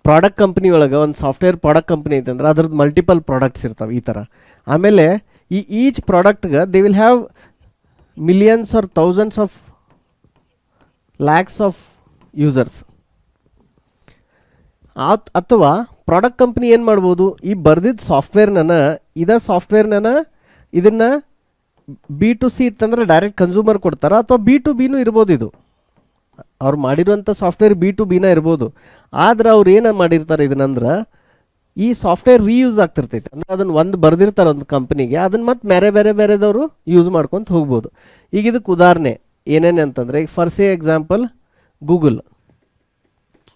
ಪ್ರಾಡಕ್ಟ್ ಕಂಪ್ನಿ ಒಳಗೆ ಒಂದು ಸಾಫ್ಟ್ವೇರ್ ಪ್ರಾಡಕ್ಟ್ ಕಂಪ್ನಿ ಐತೆ ಅಂದ್ರೆ ಅದ್ರದ್ದು ಮಲ್ಟಿಪಲ್ ಪ್ರಾಡಕ್ಟ್ಸ್ ಇರ್ತಾವೆ ಈ ಥರ. ಆಮೇಲೆ ಈಚ್ ಪ್ರಾಡಕ್ಟ್ಗೆ they will have millions or thousands of lakhs of users. ಅಥವಾ ಪ್ರಾಡಕ್ಟ್ ಕಂಪ್ನಿ ಏನು ಮಾಡ್ಬೋದು, ಈ ಬರ್ದಿದ್ದ ಸಾಫ್ಟ್ವೇರ್ನ ಇದನ್ನು B2C ಇತ್ತಂದ್ರೆ ಡೈರೆಕ್ಟ್ ಕನ್ಸ್ಯೂಮರ್ ಕೊಡ್ತಾರೆ, ಅಥವಾ B2Bನೂ ಇರ್ಬೋದು. ಇದು ಅವ್ರು ಮಾಡಿರುವಂಥ ಸಾಫ್ಟ್ವೇರ್ B2Bನ ಇರ್ಬೋದು. ಆದ್ರೆ ಅವ್ರು ಏನು ಮಾಡಿರ್ತಾರೆ ಇದನ್ನಂದ್ರೆ ಈ ಸಾಫ್ಟ್ವೇರ್ ರೀಯೂಸ್ ಆಗ್ತಿರ್ತೈತೆ. ಅಂದರೆ ಅದನ್ನು ಒಂದು ಬರ್ದಿರ್ತಾರೆ ಒಂದು ಕಂಪ್ನಿಗೆ, ಅದನ್ನು ಮತ್ತೆ ಬೇರೆದವರು ಯೂಸ್ ಮಾಡ್ಕೊತ ಹೋಗ್ಬೋದು. ಈಗ ಇದಕ್ಕೆ ಉದಾಹರಣೆ ಏನೇನು ಅಂತಂದರೆ, ಈಗ for say example Google.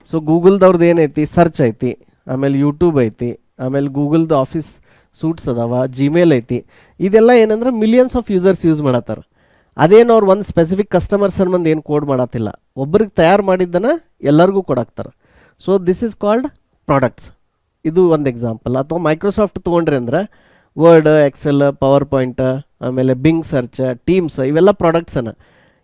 So ಗೂಗಲ್ದವ್ರದ್ದು ಏನೈತಿ, ಸರ್ಚ್ ಐತಿ, ಆಮೇಲೆ ಯೂಟ್ಯೂಬ್ ಐತಿ, ಆಮೇಲೆ ಗೂಗಲ್ದು ಆಫೀಸ್ ಸೂಟ್ಸ್ ಅದಾವ, ಜಿಮೇಲ್ ಐತಿ. ಇದೆಲ್ಲ ಏನಂದ್ರೆ ಮಿಲಿಯನ್ಸ್ ಆಫ್ ಯೂಸರ್ಸ್ ಯೂಸ್ ಮಾಡತ್ತಾರ. ಅದೇನು ಅವ್ರು ಒಂದು ಸ್ಪೆಸಿಫಿಕ್ ಕಸ್ಟಮರ್ ಸಂಬಂಧ ಏನು ಕೋಡ್ ಮಾಡತ್ತಿಲ್ಲ, ಒಬ್ಬರಿಗೆ ತಯಾರು ಮಾಡಿದ್ದನ್ನು ಎಲ್ಲರಿಗೂ ಕೊಡಾಕ್ತಾರೆ. So this is called products. ಇದು ಒಂದು ಎಕ್ಸಾಂಪಲ್. ಅಥವಾ ಮೈಕ್ರೋಸಾಫ್ಟ್ ತೊಗೊಂಡ್ರಿ ಅಂದ್ರೆ ವರ್ಡ್, ಎಕ್ಸೆಲ್, ಪವರ್ ಪಾಯಿಂಟ್, ಆಮೇಲೆ ಬಿಂಗ್ ಸರ್ಚ್, ಟೀಮ್ಸ್, ಇವೆಲ್ಲ ಪ್ರಾಡಕ್ಟ್ಸನ್ನು.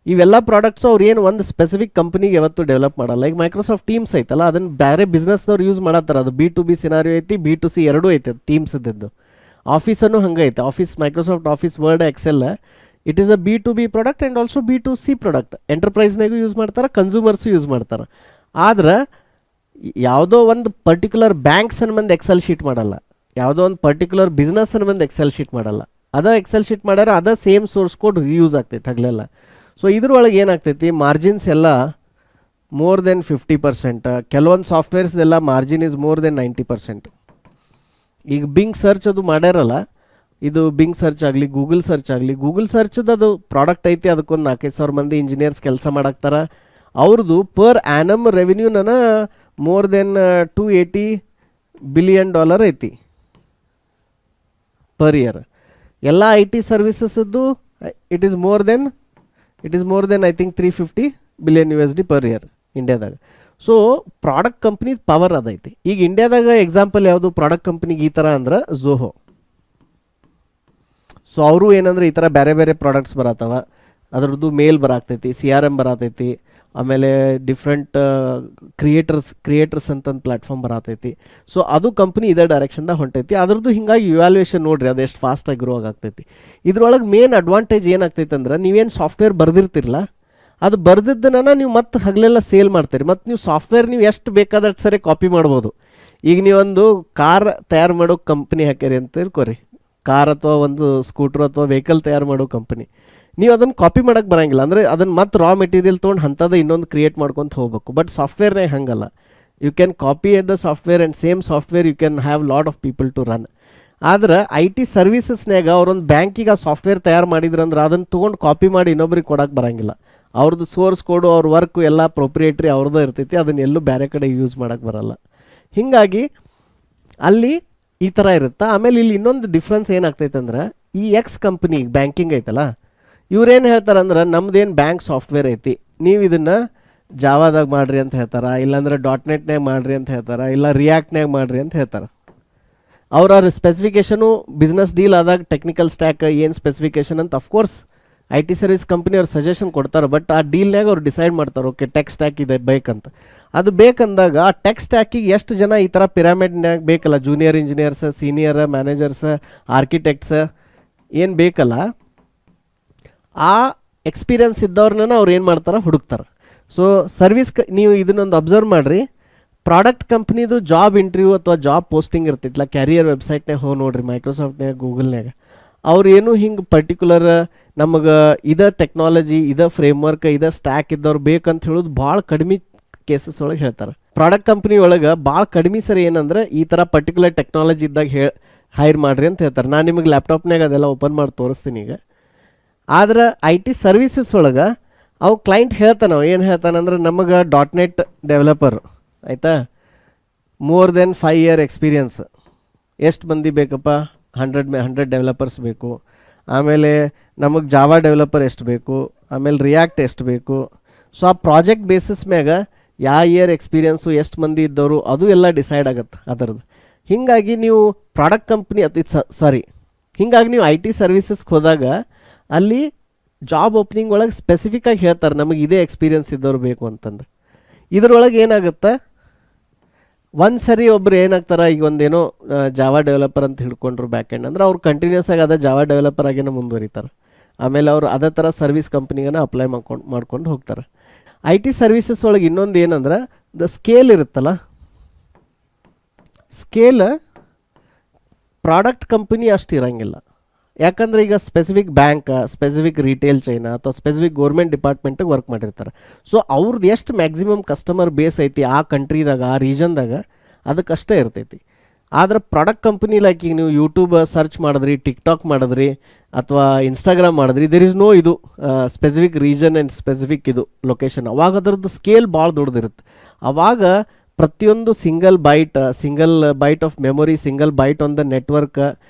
ಇವೆಲ್ಲ ಪ್ರಾಡಕ್ಟ್ಸು ಅವ್ರು ಏನು ಒಂದು ಸ್ಪೆಸಿಫಿಕ್ ಕಂಪ್ನಿಗೆ ಯಾವತ್ತೂ ಡೆವಲಪ್ ಮಾಡಲ್ಲ. ಈಗ ಮೈಕ್ರೋಸಾಫ್ಟ್ ಟೀಮ್ಸ್ ಐತಲ್ಲ, ಅದನ್ನು ಬೇರೆ ಬಿಸ್ನೆಸ್ದವ್ರು ಯೂಸ್ ಮಾಡತ್ತಾರೆ. ಅದು B2B ಸಿನಾರಿಯೋ ಐತಿ, B2C ಎರಡೂ ಐತೆ ಟೀಮ್ಸ್ ಇದ್ದದ್ದು. ಆಫೀಸನ್ನು ಹಂಗೆ ಐತೆ, Microsoft Office, Word, Excel, it is a B2B product and also B2C product. ಎಂಟರ್ಪ್ರೈಸ್ನಾಗೂ ಯೂಸ್ ಮಾಡ್ತಾರೆ, ಕನ್ಸ್ಯೂಮರ್ಸು ಯೂಸ್ ಮಾಡ್ತಾರೆ. ಆದ್ರೆ ಯಾವುದೋ ಒಂದು ಪರ್ಟಿಕ್ಯುಲರ್ ಬ್ಯಾಂಕ್ಸ್ ಅನ್ಬಂದು ಎಕ್ಸೆಲ್ ಶೀಟ್ ಮಾಡಲ್ಲ, ಯಾವುದೋ ಒಂದು ಪರ್ಟಿಕ್ಯುಲರ್ ಬಿಸ್ನೆಸ್ ಅನ್ಬಂದು ಎಕ್ಸೆಲ್ ಶೀಟ್ ಮಾಡಲ್ಲ. ಎಕ್ಸೆಲ್ ಶೀಟ್ ಮಾಡ್ಯಾರ ಅದ ಸೇಮ್ ಸೋರ್ಸ್ ಕೋಡ್ ಯೂಸ್ ಆಗ್ತೈತೆ ಹಗಲೆಲ್ಲ. ಸೊ ಇದ್ರೊಳಗೆ ಏನಾಗ್ತೈತಿ, ಮಾರ್ಜಿನ್ಸ್ ಎಲ್ಲ ಮೋರ್ ದೆನ್ 50%. ಕೆಲವೊಂದು ಸಾಫ್ಟ್ವೇರ್ಸ್ದೆಲ್ಲ ಮಾರ್ಜಿನ್ ಇಸ್ ಮೋರ್ ದೆನ್ 90%. ಈಗ ಬಿಂಗ್ ಸರ್ಚ್ ಅದು ಮಾಡ್ಯಾರಲ್ಲ, ಇದು ಬಿಂಗ್ ಸರ್ಚ್ ಆಗಲಿ, ಗೂಗಲ್ ಸರ್ಚ್ ಆಗಲಿ, ಗೂಗಲ್ ಸರ್ಚ್ದು ಅದು ಪ್ರಾಡಕ್ಟ್ ಐತಿ, ಅದಕ್ಕೊಂದು 4,500 ಮಂದಿ ಇಂಜಿನಿಯರ್ಸ್ ಕೆಲಸ ಮಾಡಾಕ್ತಾರೆ. ಅವ್ರದ್ದು ಪರ್ ಆ್ಯನಮ್ ರೆವಿನ್ಯೂನ ಮೋರ್ ದೆನ್ $280 ಬಿಲಿಯನ್ ಐತಿ ಪರ್ ಇಯರ್. ಎಲ್ಲ ಐ ಟಿ ಸರ್ವಿಸಸ್ದು it is more than I think $350 billion per year ಇಂಡಿಯಾದಾಗ. ಸೊ ಪ್ರಾಡಕ್ಟ್ ಕಂಪ್ನಿ ಪವರ್ ಅದೈತಿ. ಈಗ ಇಂಡಿಯಾದಾಗ ಎಕ್ಸಾಂಪಲ್ ಯಾವುದು ಪ್ರಾಡಕ್ಟ್ ಕಂಪ್ನಿಗೆ ಈ ಥರ ಅಂದ್ರೆ ಝೋಹೋ. ಸೊ ಅವರು ಏನಂದ್ರೆ ಈ ಥರ ಬೇರೆ ಪ್ರಾಡಕ್ಟ್ಸ್ ಬರತ್ತವ, ಅದ್ರದ್ದು ಮೇಲ್ ಬರಾಕ್ತೈತಿ, CRM ಬರತೈತಿ, ಆಮೇಲೆ ಡಿಫ್ರೆಂಟ್ ಕ್ರಿಯೇಟರ್ಸ್ ಅಂತಂದು ಪ್ಲ್ಯಾಟ್ಫಾರ್ಮ್ ಬರತೈತಿ. ಸೊ ಅದು ಕಂಪ್ನಿ ಇದೇ ಡೈರೆಕ್ಷನ್ದಾಗ ಹೊಂಟೈತಿ. ಅದ್ರದ್ದು ಹಿಂಗಾಗಿ ಇವ್ಯಾಲ್ಯೂಯೇಷನ್ ನೋಡ್ರಿ ಅದು ಎಷ್ಟು ಫಾಸ್ಟಾಗಿ ಗ್ರೋ ಆಗ್ತೈತಿ. ಇದ್ರೊಳಗೆ ಮೇನ್ ಅಡ್ವಾಂಟೇಜ್ ಏನಾಗ್ತೈತೆ ಅಂದ್ರೆ, ನೀವೇನು ಸಾಫ್ಟ್ವೇರ್ ಬರ್ದಿರ್ತಿರಲ್ಲ, ಅದು ಬರ್ದಿದ್ದನ್ನ ನೀವು ಮತ್ತೆ ಹಗಲೆಲ್ಲ ಸೇಲ್ ಮಾಡ್ತೀರಿ. ಮತ್ತು ನೀವು ಸಾಫ್ಟ್ವೇರ್ ನೀವು ಎಷ್ಟು ಬೇಕಾದಷ್ಟು ಸರಿ ಕಾಪಿ ಮಾಡ್ಬೋದು. ಈಗ ನೀವೊಂದು ಕಾರ್ ತಯಾರು ಮಾಡೋ ಕಂಪ್ನಿ ಹಾಕ್ಯಾರಿ ಅಂತ ತಿಳ್ಕೊರಿ, ಕಾರ್ ಅಥವಾ ಒಂದು ಸ್ಕೂಟ್ರ್ ಅಥವಾ ವೆಹಿಕಲ್ ತಯಾರು ಮಾಡೋ ಕಂಪನಿ. ನೀವು ಅದನ್ನು ಕಾಪಿ ಮಾಡೋಕ್ಕೆ ಬರೋಂಗಿಲ್ಲ. ಅಂದರೆ ಅದನ್ನು ಮತ್ತೆ ರಾ ಮೆಟೀರಿಯಲ್ ತೊಗೊಂಡು ಅಂಥದ್ದು ಇನ್ನೊಂದು ಕ್ರಿಯೇಟ್ ಮಾಡ್ಕೊತ ಹೋಗ್ಬೇಕು. ಬಟ್ ಸಾಫ್ಟ್ವೇರ್ನಾಗ ಹಂಗಲ್ಲ. You can copy it the software and same software you can have lot of people to run. ಆದ್ರೆ IT ಸರ್ವೀಸಸ್ನಾಗ ಅವ್ರೊಂದು ಬ್ಯಾಂಕಿಗೆ ಆ ಸಾಫ್ಟ್ವೇರ್ ತಯಾರು ಮಾಡಿದ್ರಂದ್ರೆ ಅದನ್ನು ತೊಗೊಂಡು ಕಾಪಿ ಮಾಡಿ ಇನ್ನೊಬ್ರಿಗೆ ಕೊಡೋಕೆ ಬರೋಂಗಿಲ್ಲ. ಅವ್ರದ್ದು ಸೋರ್ಸ್ ಕೋಡು ಅವ್ರ ವರ್ಕು ಎಲ್ಲ ಪ್ರೊಪ್ರಿಯೇಟ್ರಿ ಅವ್ರದ್ದು ಇರ್ತೈತಿ. ಅದನ್ನ ಎಲ್ಲೂ ಬೇರೆ ಕಡೆ ಯೂಸ್ ಮಾಡೋಕ್ಕೆ ಬರೋಲ್ಲ. ಹೀಗಾಗಿ ಅಲ್ಲಿ ಈ ಥರ ಇರುತ್ತೆ. ಆಮೇಲೆ ಇಲ್ಲಿ ಇನ್ನೊಂದು ಡಿಫ್ರೆನ್ಸ್ ಏನಾಗ್ತೈತೆ ಅಂದ್ರೆ, ಈ ಕಂಪ್ನಿ ಬ್ಯಾಂಕಿಂಗ್ ಐತಲ್ಲ, ಇವ್ರೇನು ಹೇಳ್ತಾರಂದ್ರೆ ನಮ್ದೇನು ಬ್ಯಾಂಕ್ ಸಾಫ್ಟ್ವೇರ್ ಐತಿ, ನೀವು ಇದನ್ನು ಜಾವಾದಾಗ ಮಾಡಿರಿ ಅಂತ ಹೇಳ್ತಾರೆ, ಇಲ್ಲಾಂದ್ರೆ .NETನಾಗ ಮಾಡಿರಿ ಅಂತ ಹೇಳ್ತಾರೆ, ಇಲ್ಲ ರಿಯಾಕ್ಟ್ನಾಗ ಮಾಡಿರಿ ಅಂತ ಹೇಳ್ತಾರೆ. ಅವ್ರ ಸ್ಪೆಸಿಫಿಕೇಷನು ಬಿಸ್ನೆಸ್ ಡೀಲ್ ಆದಾಗ ಟೆಕ್ನಿಕಲ್ ಸ್ಟ್ಯಾಕ್ ಏನು ಸ್ಪೆಸಿಫಿಕೇಷನ್ ಅಂತ ಅಫ್ಕೋರ್ಸ್ IT ಸರ್ವಿಸ್ ಕಂಪ್ನಿ ಅವ್ರು ಸಜೆಷನ್ ಕೊಡ್ತಾರೆ. ಬಟ್ ಆ ಡೀಲ್ನಾಗ ಅವ್ರು ಡಿಸೈಡ್ ಮಾಡ್ತಾರೆ, ಓಕೆ ಟೆಕ್ ಸ್ಟ್ಯಾಕ್ ಇದೆ ಬೇಕಂತ. ಅದು ಬೇಕಂದಾಗ ಆ ಟೆಕ್ ಸ್ಟ್ಯಾಕಿಗೆ ಎಷ್ಟು ಜನ ಈ ಥರ ಪಿರಾಮಿಡ್ನಾಗ ಬೇಕಲ್ಲ, junior engineers, senior managers, architects ಏನು ಬೇಕಲ್ಲ, ಆ ಎಕ್ಸ್ಪೀರಿಯನ್ಸ್ ಇದ್ದವ್ರನ್ನ ಅವ್ರು ಏನು ಮಾಡ್ತಾರೆ, ಹುಡುಕ್ತಾರೆ. ಸೊ ಸರ್ವಿಸ್ ನೀವು ಇದನ್ನೊಂದು ಅಬ್ಸರ್ವ್ ಮಾಡಿರಿ. ಪ್ರಾಡಕ್ಟ್ ಕಂಪ್ನಿದು ಜಾಬ್ ಇಂಟರ್ವ್ಯೂ ಅಥವಾ ಜಾಬ್ ಪೋಸ್ಟಿಂಗ್ ಇರ್ತಿತ್ತಲ್ಲ, ಕ್ಯಾರಿಯರ್ ವೆಬ್ಸೈಟ್ನಾಗ ಹೋಗಿ ನೋಡ್ರಿ, ಮೈಕ್ರೋಸಾಫ್ಟ್ನಾಗ, ಗೂಗಲ್ನಾಗ. ಅವ್ರು ಏನು ಹಿಂಗೆ ಪರ್ಟಿಕ್ಯುಲರ್ ನಮಗೆ ಇದೇ ಟೆಕ್ನಾಲಜಿ, ಇದೇ ಫ್ರೇಮ್ವರ್ಕ್, ಇದೇ ಸ್ಟ್ಯಾಕ್ ಇದ್ದವ್ರು ಬೇಕಂತ ಹೇಳೋದು ಭಾಳ ಕಡಿಮೆ ಕೇಸಸ್ ಒಳಗೆ ಹೇಳ್ತಾರೆ. ಪ್ರಾಡಕ್ಟ್ ಕಂಪ್ನಿ ಒಳಗೆ ಭಾಳ ಕಡಿಮೆ ಸರಿ ಏನಂದ್ರೆ ಈ ಥರ ಪರ್ಟಿಕ್ಯುಲರ್ ಟೆಕ್ನಾಲಜಿ ಇದ್ದಾಗ ಹೈರ್ ಮಾಡಿರಿ ಅಂತ ಹೇಳ್ತಾರೆ. ನಾನು ನಿಮಗೆ ಲ್ಯಾಪ್ಟಾಪ್ನಾಗ ಅದೆಲ್ಲ ಓಪನ್ ಮಾಡಿ ತೋರಿಸ್ತೀನಿ ಈಗ. ಆದ್ರೆ IT ಸರ್ವೀಸಸ್ ಒಳಗೆ ಅವು ಕ್ಲೈಂಟ್ ಹೇಳ್ತಾನೆ, ಏನು ಹೇಳ್ತಾನಂದ್ರೆ ನಮಗೆ .NET ಡೆವಲಪರ್ ಆಯಿತಾ, ಮೋರ್ ದೆನ್ 5 year ಎಕ್ಸ್ಪೀರಿಯನ್ಸ್, ಎಷ್ಟು ಮಂದಿ ಬೇಕಪ್ಪ, 100 ಡೆವಲಪರ್ಸ್ ಬೇಕು. ಆಮೇಲೆ ನಮಗೆ ಜಾವಾ ಡೆವಲಪರ್ ಎಷ್ಟು ಬೇಕು, ಆಮೇಲೆ ರಿಯಾಕ್ಟ್ ಎಷ್ಟು ಬೇಕು. ಸೊ ಆ ಪ್ರಾಜೆಕ್ಟ್ ಬೇಸಿಸ್ ಮ್ಯಾಗ ಯಾವ ಇಯರ್ ಎಕ್ಸ್ಪೀರಿಯನ್ಸು, ಎಷ್ಟು ಮಂದಿ ಇದ್ದವರು, ಅದು ಎಲ್ಲ ಡಿಸೈಡ್ ಆಗುತ್ತೆ ಅದರದ್ದು. ಹೀಗಾಗಿ ನೀವು ಪ್ರಾಡಕ್ಟ್ ಕಂಪ್ನಿ ಹೀಗಾಗಿ ನೀವು IT ಸರ್ವೀಸಸ್ಗೆ ಹೋದಾಗ ಅಲ್ಲಿ ಜಾಬ್ ಓಪನಿಂಗ್ ಒಳಗೆ ಸ್ಪೆಸಿಫಿಕ್ಕಾಗಿ ಹೇಳ್ತಾರೆ ನಮಗೆ ಇದೇ ಎಕ್ಸ್ಪೀರಿಯನ್ಸ್ ಇದ್ದವ್ರು ಬೇಕು ಅಂತಂದು. ಇದರೊಳಗೆ ಏನಾಗುತ್ತೆ, ಒಂದು ಸರಿ ಒಬ್ರು ಏನಾಗ್ತಾರೆ, ಈಗ ಒಂದೇನೋ ಜಾವಾ ಡೆವಲಪರ್ ಅಂತ ಹಿಡ್ಕೊಂಡ್ರು ಬ್ಯಾಕ್ ಎಂಡ್ ಅಂದ್ರೆ ಅವ್ರು ಕಂಟಿನ್ಯೂಸ್ ಆಗಿ ಅದೇ ಜಾವಾ ಡೆವಲಪರ್ ಆಗೇನೋ ಮುಂದುವರಿತಾರೆ. ಆಮೇಲೆ ಅವರು ಅದೇ ಥರ ಸರ್ವಿಸ್ ಕಂಪ್ನಿಗನ ಅಪ್ಲೈ ಮಾಡ್ಕೊಂಡು ಹೋಗ್ತಾರೆ. IT ಸರ್ವೀಸಸ್ ಒಳಗೆ ಇನ್ನೊಂದು ಏನಂದ್ರೆ ದ ಸ್ಕೇಲ್ ಇರುತ್ತಲ್ಲ, ಸ್ಕೇಲ್ ಪ್ರಾಡಕ್ಟ್ ಕಂಪ್ನಿ ಅಷ್ಟು ಇರೋಂಗಿಲ್ಲ. ಯಾಕಂದರೆ ಈಗ specific bank, specific retail China ಅಥವಾ ಸ್ಪೆಸಿಫಿಕ್ ಗೌರ್ಮೆಂಟ್ ಡಿಪಾರ್ಟ್ಮೆಂಟಿಗೆ ವರ್ಕ್ ಮಾಡಿರ್ತಾರೆ. ಸೊ ಅವ್ರದ್ದು ಎಷ್ಟು ಮ್ಯಾಕ್ಸಿಮಮ್ ಕಸ್ಟಮರ್ ಬೇಸ್ ಐತಿ ಆ ಕಂಟ್ರಿದಾಗ, ಆ ರೀಜನ್ದಾಗ, ಅದಕ್ಕಷ್ಟೇ ಇರ್ತೈತಿ. ಆದರೆ ಪ್ರಾಡಕ್ಟ್ ಕಂಪ್ನಿ ಲೈಕ್ ಈಗ ನೀವು ಯೂಟ್ಯೂಬ್ ಸರ್ಚ್ ಮಾಡಿದ್ರಿ, ಟಿಕ್ಟಾಕ್ ಮಾಡಿದ್ರಿ ಅಥವಾ ಇನ್ಸ್ಟಾಗ್ರಾಮ್ ಮಾಡಿದ್ರಿ, ದೇರ್ ಇಸ್ ನೋ ಇದು ಸ್ಪೆಸಿಫಿಕ್ ರೀಜನ್ ಆ್ಯಂಡ್ ಸ್ಪೆಸಿಫಿಕ್ ಇದು ಲೊಕೇಶನ್. ಅವಾಗ ಅದರದ್ದು ಸ್ಕೇಲ್ ಭಾಳ ದೊಡ್ಡದಿರುತ್ತೆ. ಆವಾಗ ಪ್ರತಿಯೊಂದು single byte of memory, single byte on the network,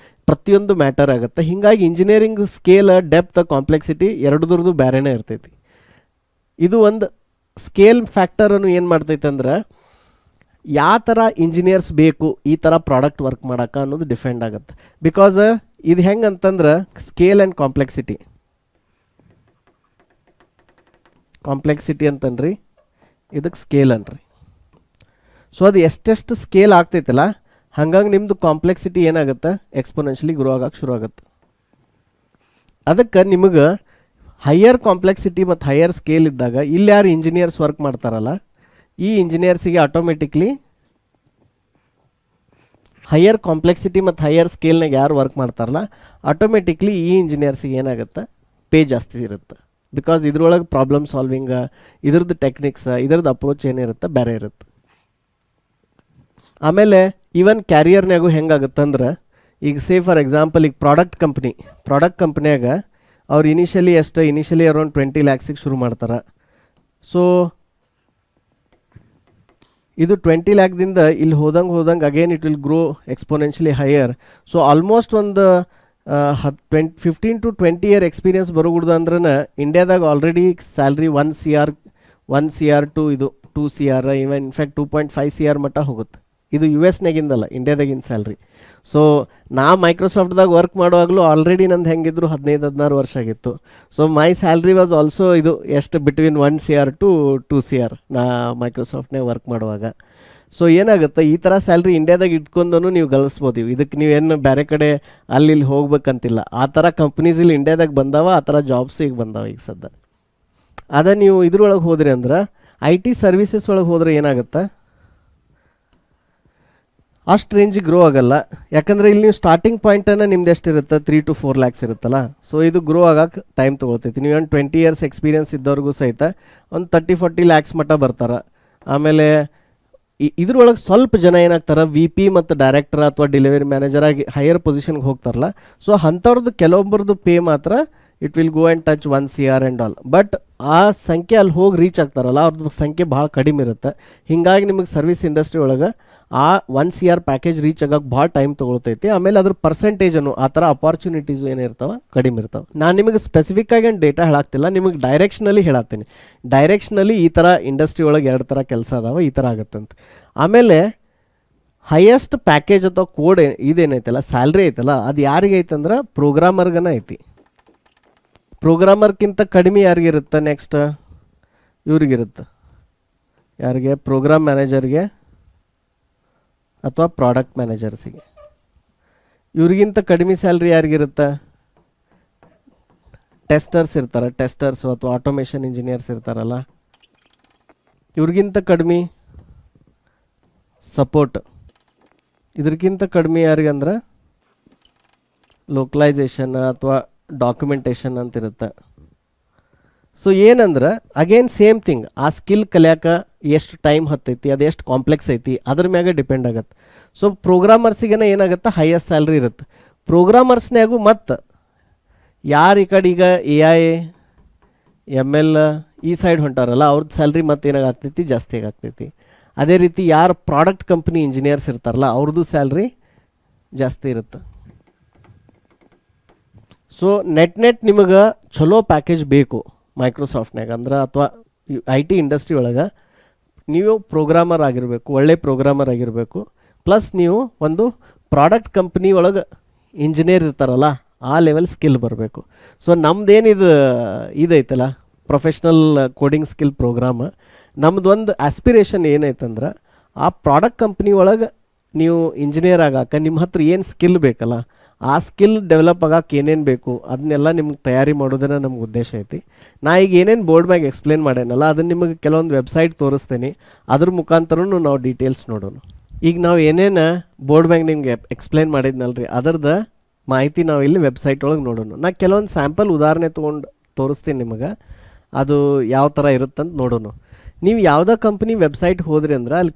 ಪ್ರತಿಯೊಂದು ಮ್ಯಾಟರ್ ಆಗುತ್ತೆ. ಹೀಗಾಗಿ ಇಂಜಿನಿಯರಿಂಗ್ ಸ್ಕೇಲ್, ಡೆಪ್ತ್, ಕಾಂಪ್ಲೆಕ್ಸಿಟಿ ಎರಡರದ್ದು ಬೇರೆನೇ ಇರ್ತೈತಿ. ಇದು ಒಂದು ಸ್ಕೇಲ್ ಫ್ಯಾಕ್ಟರನ್ನು ಏನು ಮಾಡ್ತೈತೆ ಅಂದ್ರೆ ಯಾವ ಥರ ಇಂಜಿನಿಯರ್ಸ್ ಬೇಕು ಈ ಥರ ಪ್ರಾಡಕ್ಟ್ ವರ್ಕ್ ಮಾಡೋಕೆ ಅನ್ನೋದು ಡಿಫೆಂಡ್ ಆಗುತ್ತೆ. ಬಿಕಾಸ್ ಇದು ಹೆಂಗೆ ಅಂತಂದ್ರೆ ಸ್ಕೇಲ್ ಆ್ಯಂಡ್ ಕಾಂಪ್ಲೆಕ್ಸಿಟಿ ಅಂತನ್ರಿ, ಇದಕ್ಕೆ ಸ್ಕೇಲ್ ಅನ್ರಿ. ಸೊ ಅದು ಎಷ್ಟೆಷ್ಟು ಸ್ಕೇಲ್ ಆಗ್ತೈತಲ್ಲ ಹಾಗಾಗಿ ನಿಮ್ಮದು ಕಾಂಪ್ಲೆಕ್ಸಿಟಿ ಏನಾಗುತ್ತೆ, ಎಕ್ಸ್ಪೋನೆನ್ಷಿಯಲಿ ಗ್ರೋ ಆಗಕ್ಕೆ ಶುರು ಆಗುತ್ತೆ. ಅದಕ್ಕೆ ನಿಮಗೆ ಹೈಯರ್ ಕಾಂಪ್ಲೆಕ್ಸಿಟಿ ಮತ್ತು ಹೈಯರ್ ಸ್ಕೇಲ್ ಇದ್ದಾಗ ಇಲ್ಲಿ ಯಾರು ಇಂಜಿನಿಯರ್ಸ್ ವರ್ಕ್ ಮಾಡ್ತಾರಲ್ಲ, ಈ ಇಂಜಿನಿಯರ್ಸಿಗೆ ಆಟೋಮೆಟಿಕ್ಲಿ ಹೈಯರ್ ಕಾಂಪ್ಲೆಕ್ಸಿಟಿ ಮತ್ತು ಹೈಯರ್ ಸ್ಕೇಲ್ನಾಗ ಯಾರು ವರ್ಕ್ ಮಾಡ್ತಾರಲ್ಲ ಆಟೋಮೆಟಿಕ್ಲಿ ಈ ಇಂಜಿನಿಯರ್ಸಿಗೆ ಏನಾಗುತ್ತೆ, ಪೇ ಜಾಸ್ತಿ ಇರುತ್ತೆ. ಬಿಕಾಸ್ ಇದ್ರೊಳಗೆ ಪ್ರಾಬ್ಲಮ್ ಸಾಲ್ವಿಂಗ್, ಇದ್ರದ್ದು ಟೆಕ್ನಿಕ್ಸ್, ಇದ್ರದ್ದು ಅಪ್ರೋಚ್ ಏನಿರುತ್ತೆ ಬೇರೆ ಇರುತ್ತೆ. ಆಮೇಲೆ ಈವನ್ ಕ್ಯಾರಿಯರ್ನಾಗೂ ಹೆಂಗಾಗುತ್ತಂದ್ರೆ ಈಗ ಫಾರ್ ಎಕ್ಸಾಂಪಲ್ ಈಗ ಪ್ರಾಡಕ್ಟ್ ಕಂಪ್ನಿಯಾಗ ಅವ್ರು ಇನಿಷಿಯಲಿ ಅರೌಂಡ್ 20 lakhs ಶುರು ಮಾಡ್ತಾರೆ. ಸೊ ಇದು 20 lakhದಿಂದ ಇಲ್ಲಿ ಹೋದಂಗೆ again it will grow exponentially higher. So almost ಒಂದು 15 to 20 year ಎಕ್ಸ್ಪೀರಿಯನ್ಸ್ ಬರೋಗುಡ್ದು ಅಂದ್ರೆ ಇಂಡಿಯಾದಾಗ ಆಲ್ರೆಡಿ ಸ್ಯಾಲ್ರಿ 1 CR ಟು ಇದು 2 CR, ಇವನ್ ಇನ್ಫ್ಯಾಕ್ಟ್ 2.5 CR ಮಟ್ಟ ಹೋಗುತ್ತೆ. ಇದು US-ನಾಗಿಂದಲ್ಲ, ಇಂಡಿಯಾದಾಗಿನ ಸ್ಯಾಲ್ರಿ. ಸೊ ನಾ ಮೈಕ್ರೋಸಾಫ್ಟ್ದಾಗ ವರ್ಕ್ ಮಾಡುವಾಗಲೂ ಆಲ್ರೆಡಿ ನಂದು ಹೆಂಗಿದ್ರು 15-16 ವರ್ಷ ಆಗಿತ್ತು. So my salary was also ಇದು ಎಷ್ಟು ಬಿಟ್ವೀನ್ 1 CR to 2 CR ನಾ ಮೈಕ್ರೋಸಾಫ್ಟ್ನಾಗ ವರ್ಕ್ ಮಾಡುವಾಗ. ಸೊ ಏನಾಗುತ್ತೆ, ಈ ಥರ ಸ್ಯಾಲ್ರಿ ಇಂಡಿಯಾದಾಗ ಇಟ್ಕೊಂಡು ನೀವು ಗಳಿಸ್ಬೋದು. ಇದಕ್ಕೆ ನೀವೇನು ಬೇರೆ ಕಡೆ ಅಲ್ಲಿ ಹೋಗ್ಬೇಕಂತಿಲ್ಲ. ಆ ಥರ ಕಂಪ್ನೀಸ್ ಇಲ್ಲಿ ಇಂಡಿಯಾದಾಗ ಬಂದಾವ, ಆ ಥರ ಜಾಬ್ಸ್ ಈಗ ಬಂದಾವ ಈಗ ಸದ್ಯ. ಅದೇ ನೀವು ಇದ್ರೊಳಗೆ ಹೋದ್ರಿ ಅಂದ್ರೆ IT ಸರ್ವೀಸಸ್ ಒಳಗೆ ಹೋದ್ರೆ ಏನಾಗುತ್ತೆ, ಅಷ್ಟು ರೇಂಜಿಗೆ ಗ್ರೋ ಆಗಲ್ಲ. ಯಾಕಂದರೆ ಇಲ್ಲಿ ನೀವು ಸ್ಟಾರ್ಟಿಂಗ್ ಪಾಯಿಂಟನ್ನು ನಿಮ್ದು ಎಷ್ಟಿರುತ್ತೆ 3 to 4 lakhs ಇರುತ್ತಲ್ಲ. ಸೊ ಇದು ಗ್ರೋ ಆಗಕ್ಕೆ ಟೈಮ್ ತೊಗೊಳ್ತೈತಿ. ನೀವು ಒಂದು 20 years ಎಕ್ಸ್ಪೀರಿಯನ್ಸ್ ಇದ್ದವ್ರಿಗೂ ಸಹಿತ ಒಂದು 30-40 lakhs ಮಟ್ಟ ಬರ್ತಾರೆ. ಆಮೇಲೆ ಇದ್ರೊಳಗೆ ಸ್ವಲ್ಪ ಜನ ಏನಾಗ್ತಾರೆ VP ಮತ್ತು ಡೈರೆಕ್ಟರ್ ಅಥವಾ ಡೆಲಿವರಿ ಮ್ಯಾನೇಜರ್ ಆಗಿ ಹೈಯರ್ ಪೊಸಿಷನ್ಗೆ ಹೋಗ್ತಾರಲ್ಲ. ಸೊ ಅಂಥವ್ರದ್ದು ಕೆಲವೊಬ್ಬರದ್ದು ಪೇ ಮಾತ್ರ it will go and touch 1 CR and all. But ಆ ಸಂಖ್ಯೆ ಅಲ್ಲಿ ಹೋಗಿ ರೀಚ್ ಆಗ್ತಾರಲ್ಲ ಅವ್ರದ್ದು ಸಂಖ್ಯೆ ಭಾಳ ಕಡಿಮೆ ಇರುತ್ತೆ. ಹೀಗಾಗಿ ನಿಮಗೆ ಸರ್ವಿಸ್ ಇಂಡಸ್ಟ್ರಿ ಒಳಗೆ ಆ 1 CR ಪ್ಯಾಕೇಜ್ ರೀಚ್ ಆಗೋಕ್ಕೆ ಭಾಳ ಟೈಮ್ ತೊಗೊಳ್ತೈತಿ. ಆಮೇಲೆ ಅದ್ರ ಪರ್ಸೆಂಟೇಜನ್ನು ಆ ಥರ ಅಪಾರ್ಚುನಿಟೀಸು ಏನಿರ್ತಾವೆ ಕಡಿಮೆ ಇರ್ತಾವೆ. ನಾನು ನಿಮಗೆ ಸ್ಪೆಸಿಫಿಕ್ಕಾಗಿ ಏನು ಡೇಟಾ ಹೇಳಾಗ್ತಿಲ್ಲ, ನಿಮಗೆ ಡೈರೆಕ್ಷನಲ್ಲಿ ಹೇಳತ್ತೀನಿ. ಡೈರೆಕ್ಷನಲ್ಲಿ ಈ ಥರ ಇಂಡಸ್ಟ್ರಿ ಒಳಗೆ 2 ಥರ ಕೆಲಸ ಅದಾವೆ, ಈ ಥರ ಆಗುತ್ತಂತ. ಆಮೇಲೆ ಹೈಯೆಸ್ಟ್ ಪ್ಯಾಕೇಜ್ ಅಥವಾ ಕೋಡ್ ಇದೇನೈತಲ್ಲ, ಸ್ಯಾಲ್ರಿ ಐತಲ್ಲ, ಅದು ಯಾರಿಗೆ ಐತಂದ್ರೆ ಪ್ರೋಗ್ರಾಮರ್ಗನ ಐತಿ. ಪ್ರೋಗ್ರಾಮರ್ಗಿಂತ ಕಡಿಮೆ ಯಾರಿಗಿರುತ್ತೆ ನೆಕ್ಸ್ಟ್ ಇವ್ರಿಗಿರುತ್ತೆ, ಯಾರಿಗೆ? ಪ್ರೋಗ್ರಾಮ್ ಮ್ಯಾನೇಜರ್ಗೆ ಅಥವಾ ಪ್ರಾಡಕ್ಟ್ ಮ್ಯಾನೇಜರ್ಸಿಗೆ. ಇವ್ರಿಗಿಂತ ಕಡಿಮೆ ಸ್ಯಾಲ್ರಿ ಯಾರಿಗಿರುತ್ತೆ? ಟೆಸ್ಟರ್ಸ್ ಇರ್ತಾರೆ, ಟೆಸ್ಟರ್ಸು ಅಥವಾ ಆಟೋಮೇಷನ್ ಇಂಜಿನಿಯರ್ಸ್ ಇರ್ತಾರಲ್ಲ ಇವ್ರಿಗಿಂತ ಕಡಿಮೆ ಸಪೋರ್ಟ್. ಇದಕ್ಕಿಂತ ಕಡಿಮೆ ಯಾರಿಗಂದ್ರೆ ಲೋಕಲೈಸೇಷನ್ ಅಥವಾ ಡಾಕ್ಯುಮೆಂಟೇಷನ್ ಅಂತಿರುತ್ತೆ. ಸೊ ಏನಂದ್ರೆ ಅಗೇನ್ ಸೇಮ್ ಥಿಂಗ್, ಆ ಸ್ಕಿಲ್ ಕಲಿಯಾಕ ಎಷ್ಟು ಟೈಮ್ ಹತ್ತೈತಿ, ಅದು ಎಷ್ಟು ಕಾಂಪ್ಲೆಕ್ಸ್ ಐತಿ ಅದ್ರ ಮ್ಯಾಗ ಡಿಪೆಂಡ್ ಆಗತ್ತೆ. ಸೊ ಪ್ರೋಗ್ರಾಮರ್ಸಿಗೆನ ಏನಾಗುತ್ತೆ, ಹೈಯೆಸ್ಟ್ ಸ್ಯಾಲ್ರಿ ಇರುತ್ತೆ. ಪ್ರೋಗ್ರಾಮರ್ಸ್ನಾಗೂ ಮತ್ತು ಯಾರು ಈ ಕಡೆ ಈಗ AI ML ಈ ಸೈಡ್ ಹೊಂಟಾರಲ್ಲ ಅವ್ರದ್ದು ಸ್ಯಾಲ್ರಿ ಮತ್ತು ಏನಾಗ್ತೈತಿ, ಜಾಸ್ತಿ ಆಗ್ತೈತಿ. ಅದೇ ರೀತಿ ಯಾರು ಪ್ರಾಡಕ್ಟ್ ಕಂಪ್ನಿ ಇಂಜಿನಿಯರ್ಸ್ ಇರ್ತಾರಲ್ಲ ಅವ್ರದ್ದು ಸ್ಯಾಲ್ರಿ ಜಾಸ್ತಿ ಇರುತ್ತೆ. ಸೊ ನೆಟ್ ನಿಮಗೆ ಚಲೋ ಪ್ಯಾಕೇಜ್ ಬೇಕು ಮೈಕ್ರೋಸಾಫ್ಟ್ನಾಗ ಅಂದ್ರೆ ಅಥವಾ IT ಇಂಡಸ್ಟ್ರಿ ಒಳಗೆ ನೀವು ಪ್ರೋಗ್ರಾಮರ್ ಆಗಿರಬೇಕು, ಒಳ್ಳೆ ಪ್ರೋಗ್ರಾಮರ್ ಆಗಿರಬೇಕು. ಪ್ಲಸ್ ನೀವು ಒಂದು ಪ್ರಾಡಕ್ಟ್ ಕಂಪ್ನಿ ಒಳಗೆ ಇಂಜಿನಿಯರ್ ಇರ್ತಾರಲ್ಲ ಆ ಲೆವೆಲ್ ಸ್ಕಿಲ್ ಬರಬೇಕು. ಸೊ ನಮ್ದೇನಿದು ಇದೈತಲ್ಲ ಪ್ರೊಫೆಷ್ನಲ್ ಕೋಡಿಂಗ್ ಸ್ಕಿಲ್ ಪ್ರೋಗ್ರಾಮ್, ನಮ್ದು ಒಂದು ಆಸ್ಪಿರೇಷನ್ ಏನೈತಂದ್ರೆ ಆ ಪ್ರಾಡಕ್ಟ್ ಕಂಪ್ನಿ ಒಳಗೆ ನೀವು ಇಂಜಿನಿಯರ್ ಆಗಾಕ ನಿಮ್ಮ ಹತ್ರ ಏನು ಸ್ಕಿಲ್ ಬೇಕಲ್ಲ ಆ ಸ್ಕಿಲ್ ಡೆವಲಪ್ ಆಗಕ್ಕೆ ಏನೇನು ಬೇಕು ಅದನ್ನೆಲ್ಲ ನಿಮ್ಗೆ ತಯಾರಿ ಮಾಡೋದನ್ನ ನಮ್ಗೆ ಉದ್ದೇಶ ಐತಿ. ನಾ ಈಗ ಏನೇನು ಬೋರ್ಡ್ ಮ್ಯಾಗ ಎಕ್ಸ್ಪ್ಲೇನ್ ಮಾಡೇನಲ್ಲ ಅದನ್ನು ನಿಮಗೆ ಕೆಲವೊಂದು ವೆಬ್ಸೈಟ್ ತೋರಿಸ್ತೀನಿ, ಅದ್ರ ಮುಖಾಂತರನು ನಾವು ಡೀಟೇಲ್ಸ್ ನೋಡೋಣ. ಈಗ ನಾವು ಏನೇನು ಬೋರ್ಡ್ ಮ್ಯಾಗ ನಿಮ್ಗೆ ಎಕ್ಸ್ಪ್ಲೇನ್ ಮಾಡಿದ್ನಲ್ರಿ ಅದರದ್ದು ಮಾಹಿತಿ ನಾವು ಇಲ್ಲಿ ವೆಬ್ಸೈಟ್ ಒಳಗೆ ನೋಡೋಣ. ನಾ ಕೆಲವೊಂದು ಸ್ಯಾಂಪಲ್ ಉದಾಹರಣೆ ತೊಗೊಂಡು ತೋರಿಸ್ತೀನಿ ನಿಮಗೆ, ಅದು ಯಾವ ಥರ ಇರುತ್ತಂತ ನೋಡೋಣ. ನೀವು ಯಾವುದೋ ಕಂಪ್ನಿ ವೆಬ್ಸೈಟ್ ಹೋದ್ರಿ ಅಂದ್ರೆ ಅಲ್ಲಿ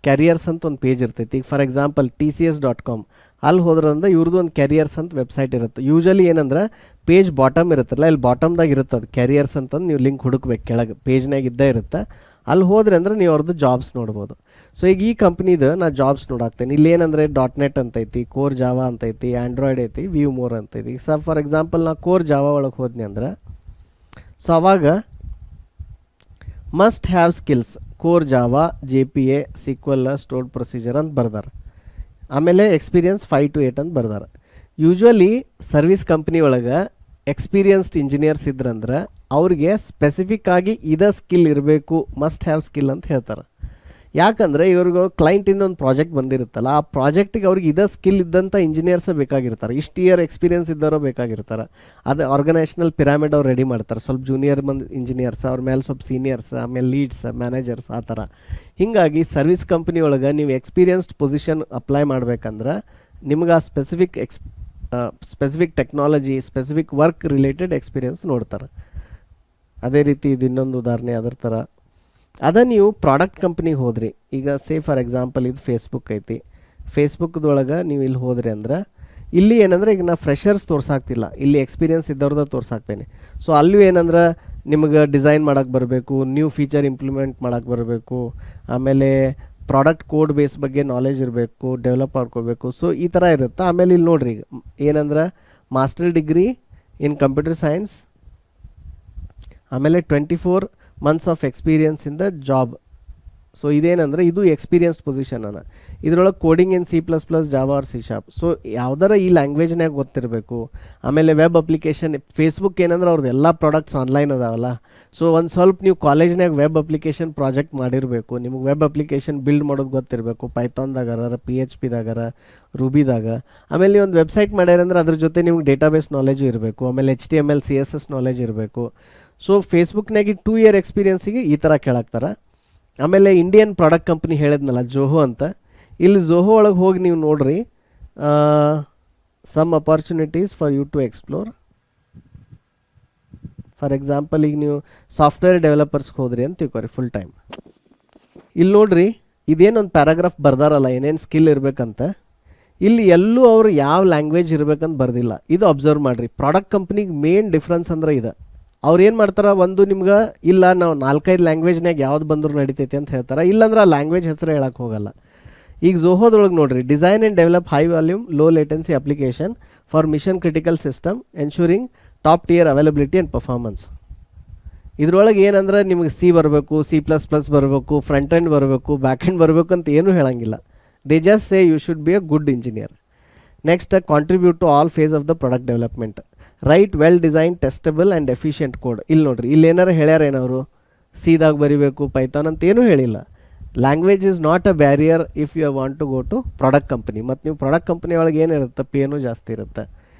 ಕ್ಯಾರಿಯರ್ಸ್ ಅಂತ ಒಂದು ಪೇಜ್ ಇರ್ತೈತಿ. ಈಗ ಫಾರ್ ಎಕ್ಸಾಂಪಲ್ TCS.com ಅಲ್ಲಿ ಹೋದ್ರಂದ್ರೆ ಇವ್ರದ್ದು ಒಂದು ಕ್ಯಾರಿಯರ್ಸ್ ಅಂತ ವೆಬ್ಸೈಟ್ ಇರುತ್ತೆ. ಯೂಶಲಿ ಏನಂದ್ರೆ ಪೇಜ್ ಬಾಟಮ್ ಇರುತ್ತಲ್ಲ, ಇಲ್ಲಿ ಬಾಟಮ್ದಾಗ ಇರುತ್ತೆ ಅದು ಕ್ಯಾರಿಯರ್ಸ್ ಅಂತಂದು ನೀವು ಲಿಂಕ್ ಹುಡುಕ್ಬೇಕು, ಕೆಳಗೆ ಪೇಜ್ನಾಗ ಇದ್ದೇ ಇರುತ್ತೆ. ಅಲ್ಲಿ ಹೋದ್ರೆ ಅಂದರೆ ನೀವು ಅವ್ರದ್ದು ಜಾಬ್ಸ್ ನೋಡ್ಬೋದು. ಸೊ ಈಗ ಈ ಕಂಪ್ನಿದು ನಾ ಜಾಬ್ಸ್ ನೋಡಾಕ್ತೇನೆ. ಇಲ್ಲಿ ಏನಂದರೆ .NET ಅಂತೈತಿ, ಕೋರ್ ಜಾವಾ ಅಂತೈತಿ, ಆ್ಯಂಡ್ರಾಯ್ಡ್ ಐತಿ, Vue more ಅಂತೈತಿ. ಈಗ ಫಾರ್ ಎಕ್ಸಾಂಪಲ್ ನಾ ಕೋರ್ ಜಾವಾ ಒಳಗೆ ಹೋದ್ನಿ ಅಂದ್ರೆ ಸೊ ಅವಾಗ must have skills core Java JPA SQL stored procedure ಅಂತ ಬರ್ದಾರೆ. ಆಮೇಲೆ ಎಕ್ಸ್ಪೀರಿಯನ್ಸ್ 5 to 8 ಅಂತ ಬರ್ದಾರೆ. ಯೂಶ್ವಲಿ ಸರ್ವಿಸ್ ಕಂಪ್ನಿ ಒಳಗೆ ಎಕ್ಸ್ಪೀರಿಯನ್ಸ್ಡ್ ಇಂಜಿನಿಯರ್ಸ್ ಇದ್ರಂದ್ರೆ ಅವ್ರಿಗೆ ಸ್ಪೆಸಿಫಿಕ್ ಆಗಿ ಇದ ಸ್ಕಿಲ್ ಇರಬೇಕು, ಮಸ್ಟ್ ಹ್ಯಾವ್ ಸ್ಕಿಲ್ ಅಂತ ಹೇಳ್ತಾರೆ. ಯಾಕಂದರೆ ಇವ್ರಿಗೆ ಕ್ಲೈಂಟಿಂದ ಒಂದು ಪ್ರಾಜೆಕ್ಟ್ ಬಂದಿರುತ್ತಲ್ಲ ಆ ಪ್ರಾಜೆಕ್ಟಿಗೆ ಅವ್ರಿಗೆ ಇದ ಸ್ಕಿಲ್ ಇದ್ದಂಥ ಇಂಜಿನಿಯರ್ಸೇ ಬೇಕಾಗಿರ್ತಾರೆ, ಇಷ್ಟು ಇಯರ್ ಎಕ್ಸ್ಪೀರಿಯನ್ಸ್ ಇದ್ದವರು ಬೇಕಾಗಿರ್ತಾರೆ. ಅದು ಆರ್ಗನೈಸೇಷನಲ್ ಪಿರಾಮಿಡ್ ಅವ್ರು ರೆಡಿ ಮಾಡ್ತಾರೆ. ಸ್ವಲ್ಪ ಜೂನಿಯರ್ ಇಂಜಿನಿಯರ್ಸ್, ಅವ್ರ ಮೇಲೆ ಸ್ವಲ್ಪ ಸೀನಿಯರ್ಸ್, ಆಮೇಲೆ ಲೀಡ್ಸ್, ಮ್ಯಾನೇಜರ್ಸ್ ಆ ಥರ. ಹೀಗಾಗಿ ಸರ್ವಿಸ್ ಕಂಪ್ನಿ ಒಳಗೆ ನೀವು ಎಕ್ಸ್ಪೀರಿಯನ್ಸ್ಡ್ ಪೊಸಿಷನ್ ಅಪ್ಲೈ ಮಾಡ್ಬೇಕಂದ್ರೆ ನಿಮ್ಗೆ ಆ specific technology, specific work related experience ನೋಡ್ತಾರೆ. ಅದೇ ರೀತಿ ಇದು ಇನ್ನೊಂದು ಉದಾಹರಣೆ ಅದರ ಥರ. ನೀವು ಪ್ರಾಡಕ್ಟ್ ಕಂಪ್ನಿಗೆ ಹೋದ್ರಿ, ಈಗ ಫಾರ್ ಎಕ್ಸಾಂಪಲ್ ಇದು ಫೇಸ್ಬುಕ್ ಐತಿ. ಫೇಸ್ಬುಕ್ದೊಳಗೆ ನೀವು ಇಲ್ಲಿ ಹೋದ್ರಿ ಅಂದ್ರೆ ಇಲ್ಲಿ ಏನಂದ್ರೆ ಈಗ ನಾ ಫ್ರೆಷರ್ಸ್ ತೋರ್ಸಾಕ್ತಿಲ್ಲ, ಇಲ್ಲಿ ಎಕ್ಸ್ಪೀರಿಯನ್ಸ್ ಇದ್ದವ್ರದ್ದು ತೋರ್ಸಾಕ್ತೇನೆ. ಸೊ ಅಲ್ಲೂ ಏನಂದ್ರೆ ನಿಮ್ಗೆ ಡಿಸೈನ್ ಮಾಡೋಕ್ಕೆ ಬರಬೇಕು, ನ್ಯೂ ಫೀಚರ್ ಇಂಪ್ಲಿಮೆಂಟ್ ಮಾಡೋಕ್ಕೆ ಬರಬೇಕು, ಆಮೇಲೆ ಪ್ರಾಡಕ್ಟ್ ಕೋಡ್ ಬೇಸ್ ಬಗ್ಗೆ ನಾಲೆಜ್ ಇರಬೇಕು, ಡೆವಲಪ್ ಮಾಡ್ಕೋಬೇಕು. ಸೊ ಈ ಥರ ಇರುತ್ತೆ. ಆಮೇಲೆ ಇಲ್ಲಿ ನೋಡ್ರಿ ಈಗ ಏನಂದ್ರೆ master degree in computer science, ಆಮೇಲೆ 24 months of experience in the job. So ಇದೇನಂದ್ರೆ ಇದು ಎಕ್ಸ್ಪೀರಿಯನ್ಸ್ಡ್ ಪೊಸಿಷನ್ ಅನ್ನ. ಇದರೊಳಗೆ coding in C++, Java or C#. So ಯಾವ್ದಾರ ಈ ಲ್ಯಾಂಗ್ವೇಜ್ನಾಗ ಗೊತ್ತಿರಬೇಕು. ಆಮೇಲೆ ವೆಬ್ ಅಪ್ಲಿಕೇಶನ್, ಫೇಸ್ಬುಕ್ ಏನಂದ್ರೆ ಅವ್ರದ್ದು ಎಲ್ಲ ಪ್ರಾಡಕ್ಟ್ಸ್ ಆನ್ಲೈನ್ ಅದಾವಲ್ಲ. ಸೊ ಒಂದು ಸ್ವಲ್ಪ ನೀವು ಕಾಲೇಜ್ನಾಗ ವೆಬ್ ಅಪ್ಲಿಕೇಶನ್ ಪ್ರಾಜೆಕ್ಟ್ ಮಾಡಿರಬೇಕು, ನಿಮ್ಗೆ ವೆಬ್ ಅಪ್ಲಿಕೇಶನ್ ಬಿಲ್ಡ್ ಮಾಡೋದು ಗೊತ್ತಿರಬೇಕು, ಪೈಥಾನ್ದಾಗಾರ, PHPದಾಗಾರ, ರೂಬಿದಾಗ. ಆಮೇಲೆ ನೀವು ಒಂದು ವೆಬ್ಸೈಟ್ ಮಾಡ್ಯಾರಂದ್ರೆ ಅದ್ರ ಜೊತೆ ನಿಮ್ಗೆ ಡೇಟಾಬೇಸ್ ನಾಲೆಜು ಇರಬೇಕು, ಆಮೇಲೆ HTML CSS ನಾಲೆಜ್ ಇರಬೇಕು. ಸೊ ಫೇಸ್ಬುಕ್ನಾಗ 2 year ಎಕ್ಸ್ಪೀರಿಯನ್ಸಿಗೆ ಈ ಥರ ಕೇಳಾಕ್ತಾರೆ. ಆಮೇಲೆ ಇಂಡಿಯನ್ ಪ್ರಾಡಕ್ಟ್ ಕಂಪ್ನಿ ಹೇಳಿದ್ನಲ್ಲ ಜೋಹೋ ಅಂತ, ಇಲ್ಲಿ ಝೋಹೋ ಒಳಗೆ ಹೋಗಿ ನೀವು ನೋಡ್ರಿ, some opportunities for you to explore. For example ಈಗ ನೀವು ಸಾಫ್ಟ್ವೇರ್ ಡೆವಲಪರ್ಸ್ಗೆ ಹೋದ್ರಿ ಅಂತ ತಿಳ್ಕೊರಿ ಫುಲ್ ಟೈಮ್. ಇಲ್ಲಿ ನೋಡ್ರಿ, ಇದೇನೊಂದು ಪ್ಯಾರಾಗ್ರಾಫ್ ಬರ್ದಾರಲ್ಲ ಏನೇನು ಸ್ಕಿಲ್ ಇರಬೇಕಂತ. ಇಲ್ಲಿ ಎಲ್ಲೂ ಅವರು ಯಾವ ಲ್ಯಾಂಗ್ವೇಜ್ ಇರಬೇಕಂತ ಬರ್ದಿಲ್ಲ. ಇದು ಅಬ್ಸರ್ವ್ ಮಾಡಿರಿ. ಪ್ರಾಡಕ್ಟ್ ಕಂಪ್ನಿಗೆ ಮೇನ್ ಡಿಫ್ರೆನ್ಸ್ ಅಂದ್ರೆ ಇದೆ. ಅವ್ರು ಏನು ಮಾಡ್ತಾರೆ, ಒಂದು ನಿಮ್ಗೆ ಇಲ್ಲ ನಾವು 4-5 ಲ್ಯಾಂಗ್ವೇಜ್ನಾಗ ಯಾವ್ದು ಬಂದರೂ ನಡಿತೈತಿ ಅಂತ ಹೇಳ್ತಾರೆ, ಇಲ್ಲಾಂದ್ರೆ ಆ ಲ್ಯಾಂಗ್ವೇಜ್ ಹೆಸರು ಹೇಳಕ್ಕೆ ಹೋಗಲ್ಲ. ಈಗ ಝೋಹೋದೊಳಗೆ ನೋಡ್ರಿ, design and develop high volume low latency application for mission critical system ensuring top tier availability and performance. ಇದ್ರೊಳಗೆ ಏನಂದ್ರೆ ನಿಮಗೆ ಸಿ ಬರಬೇಕು, C++ ಬರಬೇಕು, ಫ್ರಂಟ್ ಎಂಡ್ ಬರಬೇಕು, ಬ್ಯಾಕ್ ಎಂಡ್ ಬರಬೇಕು ಅಂತ ಏನೂ ಹೇಳಂಗಿಲ್ಲ. They just say you should be a good engineer. Next, contribute to all phase of the product development, write well design testable and efficient code. ಇಲ್ಲಿ ನೋಡ್ರಿ, ಇಲ್ಲಿ ಏನಾರು ಹೇಳ್ಯಾರ ಏನವರು ಸಿದಾಗ ಬರಿಬೇಕು ಪೈಥಾನ್ ಅಂತ ಏನೂ ಹೇಳಿಲ್ಲ. Language is not a barrier if you want to go to product company. ಮತ್ತು ನೀವು ಪ್ರಾಡಕ್ಟ್ ಕಂಪ್ನಿ ಒಳಗೆ ಏನಿರುತ್ತೆ, ಪೇನೂ ಜಾಸ್ತಿ ಇರುತ್ತೆ.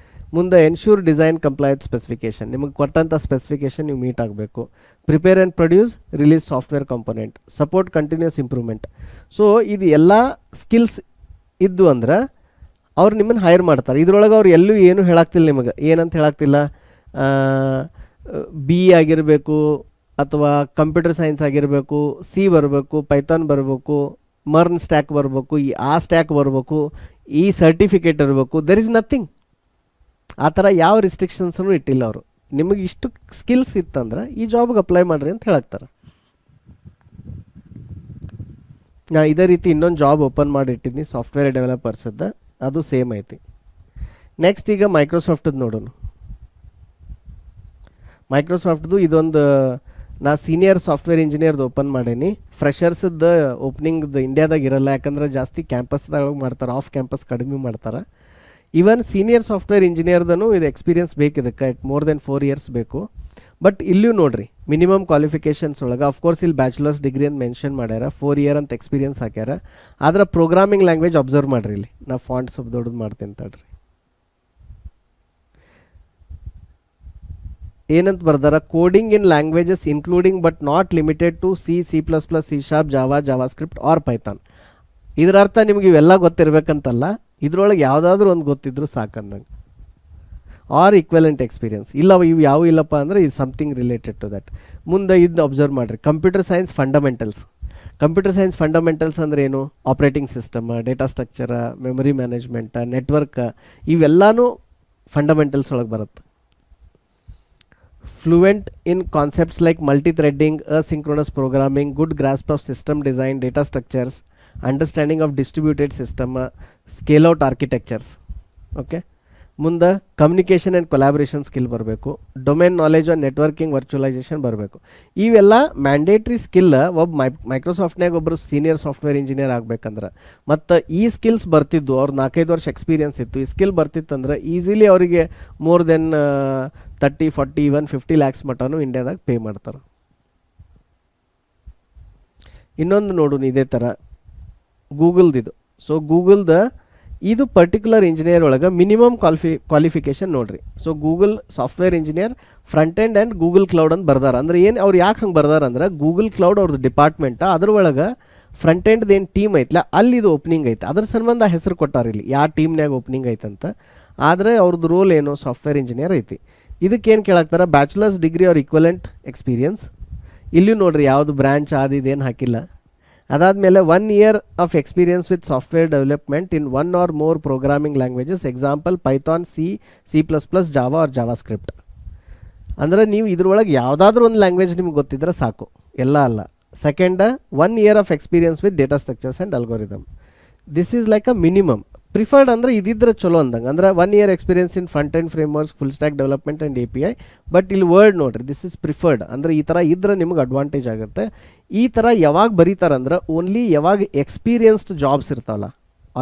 ಮುಂದೆ ಎನ್ಶೂರ್ ಡಿಸೈನ್ ಕಂಪ್ಲೈಂಟ್ ಸ್ಪೆಸಿಫಿಕೇಷನ್, ನಿಮಗೆ ಕೊಟ್ಟಂಥ ಸ್ಪೆಸಿಫಿಕೇಷನ್ ನೀವು ಮೀಟ್ ಆಗಬೇಕು. Prepare and produce release software component, support continuous improvement. So ಇದು ಎಲ್ಲ ಸ್ಕಿಲ್ಸ್ ಇದ್ದು ಅಂದ್ರೆ ಅವ್ರು ನಿಮ್ಮನ್ನು ಹೈರ್ ಮಾಡ್ತಾರೆ. ಇದ್ರೊಳಗೆ ಅವ್ರು ಎಲ್ಲೂ ಏನೂ ಹೇಳಾಗ್ತಿಲ್ಲ ನಿಮಗೆ. ಏನಂತ ಹೇಳಾಗ್ತಿಲ್ಲ, BE ಆಗಿರಬೇಕು ಅಥವಾ ಕಂಪ್ಯೂಟರ್ ಸೈನ್ಸ್ ಆಗಿರಬೇಕು, C ಬರಬೇಕು, ಪೈಥಾನ್ ಬರಬೇಕು, ಮರ್ನ್ ಸ್ಟ್ಯಾಕ್ ಬರಬೇಕು, ಆ ಸ್ಟ್ಯಾಕ್ ಬರಬೇಕು, ಈ ಸರ್ಟಿಫಿಕೇಟ್ ಇರಬೇಕು. There is nothing. ಆ ಥರ ಯಾವ ರಿಸ್ಟ್ರಿಕ್ಷನ್ಸನ್ನು ಇಟ್ಟಿಲ್ಲ ಅವರು. ನಿಮಗೆ ಇಷ್ಟು ಸ್ಕಿಲ್ಸ್ ಇತ್ತಂದ್ರೆ ಈ ಜಾಬ್ಗೆ ಅಪ್ಲೈ ಮಾಡಿರಿ ಅಂತ ಹೇಳಾಕ್ತಾರೆ. ನಾ ಇದೇ ರೀತಿ ಇನ್ನೊಂದು ಜಾಬ್ ಓಪನ್ ಮಾಡಿಟ್ಟಿದ್ದೀನಿ ಸಾಫ್ಟ್ವೇರ್ ಡೆವಲಪರ್ಸದ್ದು, ಅದು ಸೇಮ್ ಐತಿ. ನೆಕ್ಸ್ಟ್ ಈಗ ಮೈಕ್ರೋಸಾಫ್ಟದ್ದು ನೋಡೋಣ. ಮೈಕ್ರೋಸಾಫ್ಟ್ದು ಇದೊಂದು ನಾ ಸೀನಿಯರ್ ಸಾಫ್ಟ್ವೇರ್ ಇಂಜಿನಿಯರ್ದು ಓಪನ್ ಮಾಡೀನಿ. ಫ್ರೆಷರ್ಸದ್ದು ಓಪನಿಂಗ್ದು ಇಂಡಿಯಾದಾಗ ಇರಲ್ಲ, ಯಾಕಂದ್ರೆ ಜಾಸ್ತಿ ಕ್ಯಾಂಪಸ್ದಾಗ ಮಾಡ್ತಾರೆ, ಆಫ್ ಕ್ಯಾಂಪಸ್ ಕಡಿಮೆ ಮಾಡ್ತಾರೆ. ಈವನ್ ಸೀನಿಯರ್ ಸಾಫ್ಟ್ವೇರ್ ಇಂಜಿನಿಯರ್ದೂ ಇದು ಎಕ್ಸ್ಪೀರಿಯನ್ಸ್ ಬೇಕು, ಇದಕ್ಕೆ ಮೋರ್ ದೆನ್ 4 years ಬೇಕು. ಬಟ್ ಇಲ್ಲೂ ನೋಡ್ರಿ, ಮಿನಿಮಮ್ ಕ್ವಾಲಿಫಿಕೇಷನ್ಸ್ ಒಳಗೆ ಅಫ್ಕೋರ್ಸ್ ಇಲ್ಲಿ ಬ್ಯಾಚುಲರ್ಸ್ ಡಿಗ್ರಿ ಅಂತ ಮೆನ್ಷನ್ ಮಾಡ್ಯಾರ, 4 year ಅಂತ ಎಕ್ಸ್ಪೀರಿಯನ್ಸ್ ಹಾಕ್ಯಾರ. ಆದ್ರೆ ಪ್ರೋಗ್ರಾಮಿಂಗ್ ಲ್ಯಾಂಗ್ವೇಜ್ ಅಬ್ಸರ್ವ್ ಮಾಡಿರಿ. ಇಲ್ಲಿ ನಾ ಫಾಂಟ್ ಸ್ವಲ್ಪ ದೊಡ್ಡದು ಮಾಡ್ತೀನಿ ತಡ್ರಿ. ಏನಂತ ಬರ್ದಾರ, coding in languages including but not limited to C++, C#, Java, JavaScript or Python. ಇದರ ಅರ್ಥ ನಿಮ್ಗೆ ಇವೆಲ್ಲ ಗೊತ್ತಿರಬೇಕಂತಲ್ಲ, ಇದ್ರೊಳಗೆ ಯಾವುದಾದ್ರೂ ಒಂದು ಗೊತ್ತಿದ್ರು ಸಾಕಂದಂಗೆ. ಆರ್ ಈಕ್ವಲೆಂಟ್ ಎಕ್ಸ್ಪೀರಿಯನ್ಸ್ ಇಲ್ಲ, ಇವು ಯಾವ ಇಲ್ಲಪ್ಪ ಅಂದರೆ ಇದು ಸಮಥಿಂಗ್ ರಿಲೇಟೆಡ್ ಟು ದಟ್. ಮುಂದೆ ಇದನ್ನ ಅಬ್ಸರ್ವ್ ಮಾಡಿರಿ. Computer science fundamentals. Computer science fundamentals ಅಂದರೆ ಏನು? Operating system, data structure, memory management, network, ಇವೆಲ್ಲನೂ ಫಂಡಮೆಂಟಲ್ಸ್ ಒಳಗೆ ಬರುತ್ತೆ. Fluent in concepts like multi threading, asynchronous programming, good grasp of system design, data structures, understanding of distributed system, scale out architectures. Okay, ಮುಂದೆ ಕಮ್ಯುನಿಕೇಷನ್ ಆ್ಯಂಡ್ ಕೊಲಾಬ್ರೇಷನ್ ಸ್ಕಿಲ್ ಬರಬೇಕು. Domain knowledge on networking, virtualization ಬರಬೇಕು. ಇವೆಲ್ಲ ಮ್ಯಾಂಡೇಟ್ರಿ ಸ್ಕಿಲ್ ಒಬ್ಬ ಮೈಕ್ರೋಸಾಫ್ಟ್ನಾಗ ಒಬ್ಬರು ಸೀನಿಯರ್ ಸಾಫ್ಟ್ವೇರ್ ಇಂಜಿನಿಯರ್ ಆಗಬೇಕಂದ್ರೆ. ಮತ್ತು ಈ ಸ್ಕಿಲ್ಸ್ ಬರ್ತಿದ್ದು ಅವ್ರು 4-5 ವರ್ಷ ಎಕ್ಸ್ಪೀರಿಯನ್ಸ್ ಇತ್ತು, ಈ ಸ್ಕಿಲ್ ಬರ್ತಿತ್ತಂದ್ರೆ ಈಸಿಲಿ ಅವರಿಗೆ ಮೋರ್ ದೆನ್ 30, 40, even 50 lakhs ಮಟನೂ ಇಂಡಿಯಾದಾಗ ಪೇ ಮಾಡ್ತಾರೆ. ಇನ್ನೊಂದು ನೋಡೋಣ ಇದೇ ಥರ ಗೂಗಲ್ದಿದು. ಸೊ ಗೂಗಲ್ದ ಇದು ಪರ್ಟಿಕ್ಯುಲರ್ ಇಂಜಿನಿಯರ್ ಒಳಗೆ ಮಿನಿಮಮ್ ಕ್ವಾಲಿಫಿಕೇಷನ್ ನೋಡ್ರಿ. So Google software engineer front end and Google cloud ಅಂತ ಬರ್ದಾರ. ಅಂದ್ರೆ ಏನು ಅವ್ರು ಯಾಕೆ ಹಂಗೆ ಬರ್ದಾರ ಅಂದ್ರೆ, ಗೂಗಲ್ ಕ್ಲೌಡ್ ಅವ್ರದ್ದು ಡಿಪಾರ್ಟ್ಮೆಂಟ್, ಅದ್ರ ಒಳಗೆ ಫ್ರಂಟ್ ಎಂಡ್ದು ಏನು ಟೀಮ್ ಐತಲ್ಲ ಅಲ್ಲಿ ಇದು ಓಪನಿಂಗ್ ಐತೆ, ಅದ್ರ ಸಂಬಂಧ ಹೆಸರು ಕೊಟ್ಟಾರ ಇಲ್ಲಿ ಯಾವ ಟೀಮ್ನಾಗ ಓಪನಿಂಗ್ ಐತಂತ. ಆದರೆ ಅವ್ರದ್ದು ರೋಲ್ ಏನು, ಸಾಫ್ಟ್ವೇರ್ ಇಂಜಿನಿಯರ್ ಐತಿ. ಇದಕ್ಕೇನು ಕೇಳಾಕ್ತಾರೆ, ಬ್ಯಾಚುಲರ್ಸ್ ಡಿಗ್ರಿ ಅವ್ರ ಈಕ್ವಲೆಂಟ್ ಎಕ್ಸ್ಪೀರಿಯನ್ಸ್. ಇಲ್ಲಿ ನೋಡ್ರಿ ಯಾವುದು ಬ್ರಾಂಚ್ ಇದೇನು ಹಾಕಿಲ್ಲ. ಅದಾದಮೇಲೆ 1 year of experience with software development in 1 or more programming languages, example Python, C++, Java or JavaScript. ಅಂದರೆ ನೀವು ಇದ್ರೊಳಗೆ ಯಾವುದಾದ್ರೂ ಒಂದು ಲ್ಯಾಂಗ್ವೇಜ್ ನಿಮ್ಗೆ ಗೊತ್ತಿದ್ರೆ ಸಾಕು, ಎಲ್ಲ ಅಲ್ಲ. Second, 1 year of experience with data structures and algorithm. This is like a minimum. Preferred ಅಂದರೆ ಇದಿದ್ರೆ ಚಲೋ ಅಂದಂಗೆ. ಅಂದರೆ 1 year experience in front end frameworks, full stack development and API. But ಇಲ್ಲಿ ವರ್ಡ್ ನೋಡ್ರಿ, ದಿಸ್ ಇಸ್ ಪ್ರಿಫರ್ಡ್. ಅಂದರೆ ಈ ಥರ ಇದ್ರೆ ನಿಮ್ಗೆ ಅಡ್ವಾಂಟೇಜ್ ಆಗುತ್ತೆ. ಈ ಥರ ಯಾವಾಗ ಬರೀತಾರಂದ್ರೆ ಓನ್ಲಿ ಯಾವಾಗ ಎಕ್ಸ್ಪೀರಿಯನ್ಸ್ಡ್ ಜಾಬ್ಸ್ ಇರ್ತಾವಲ್ಲ,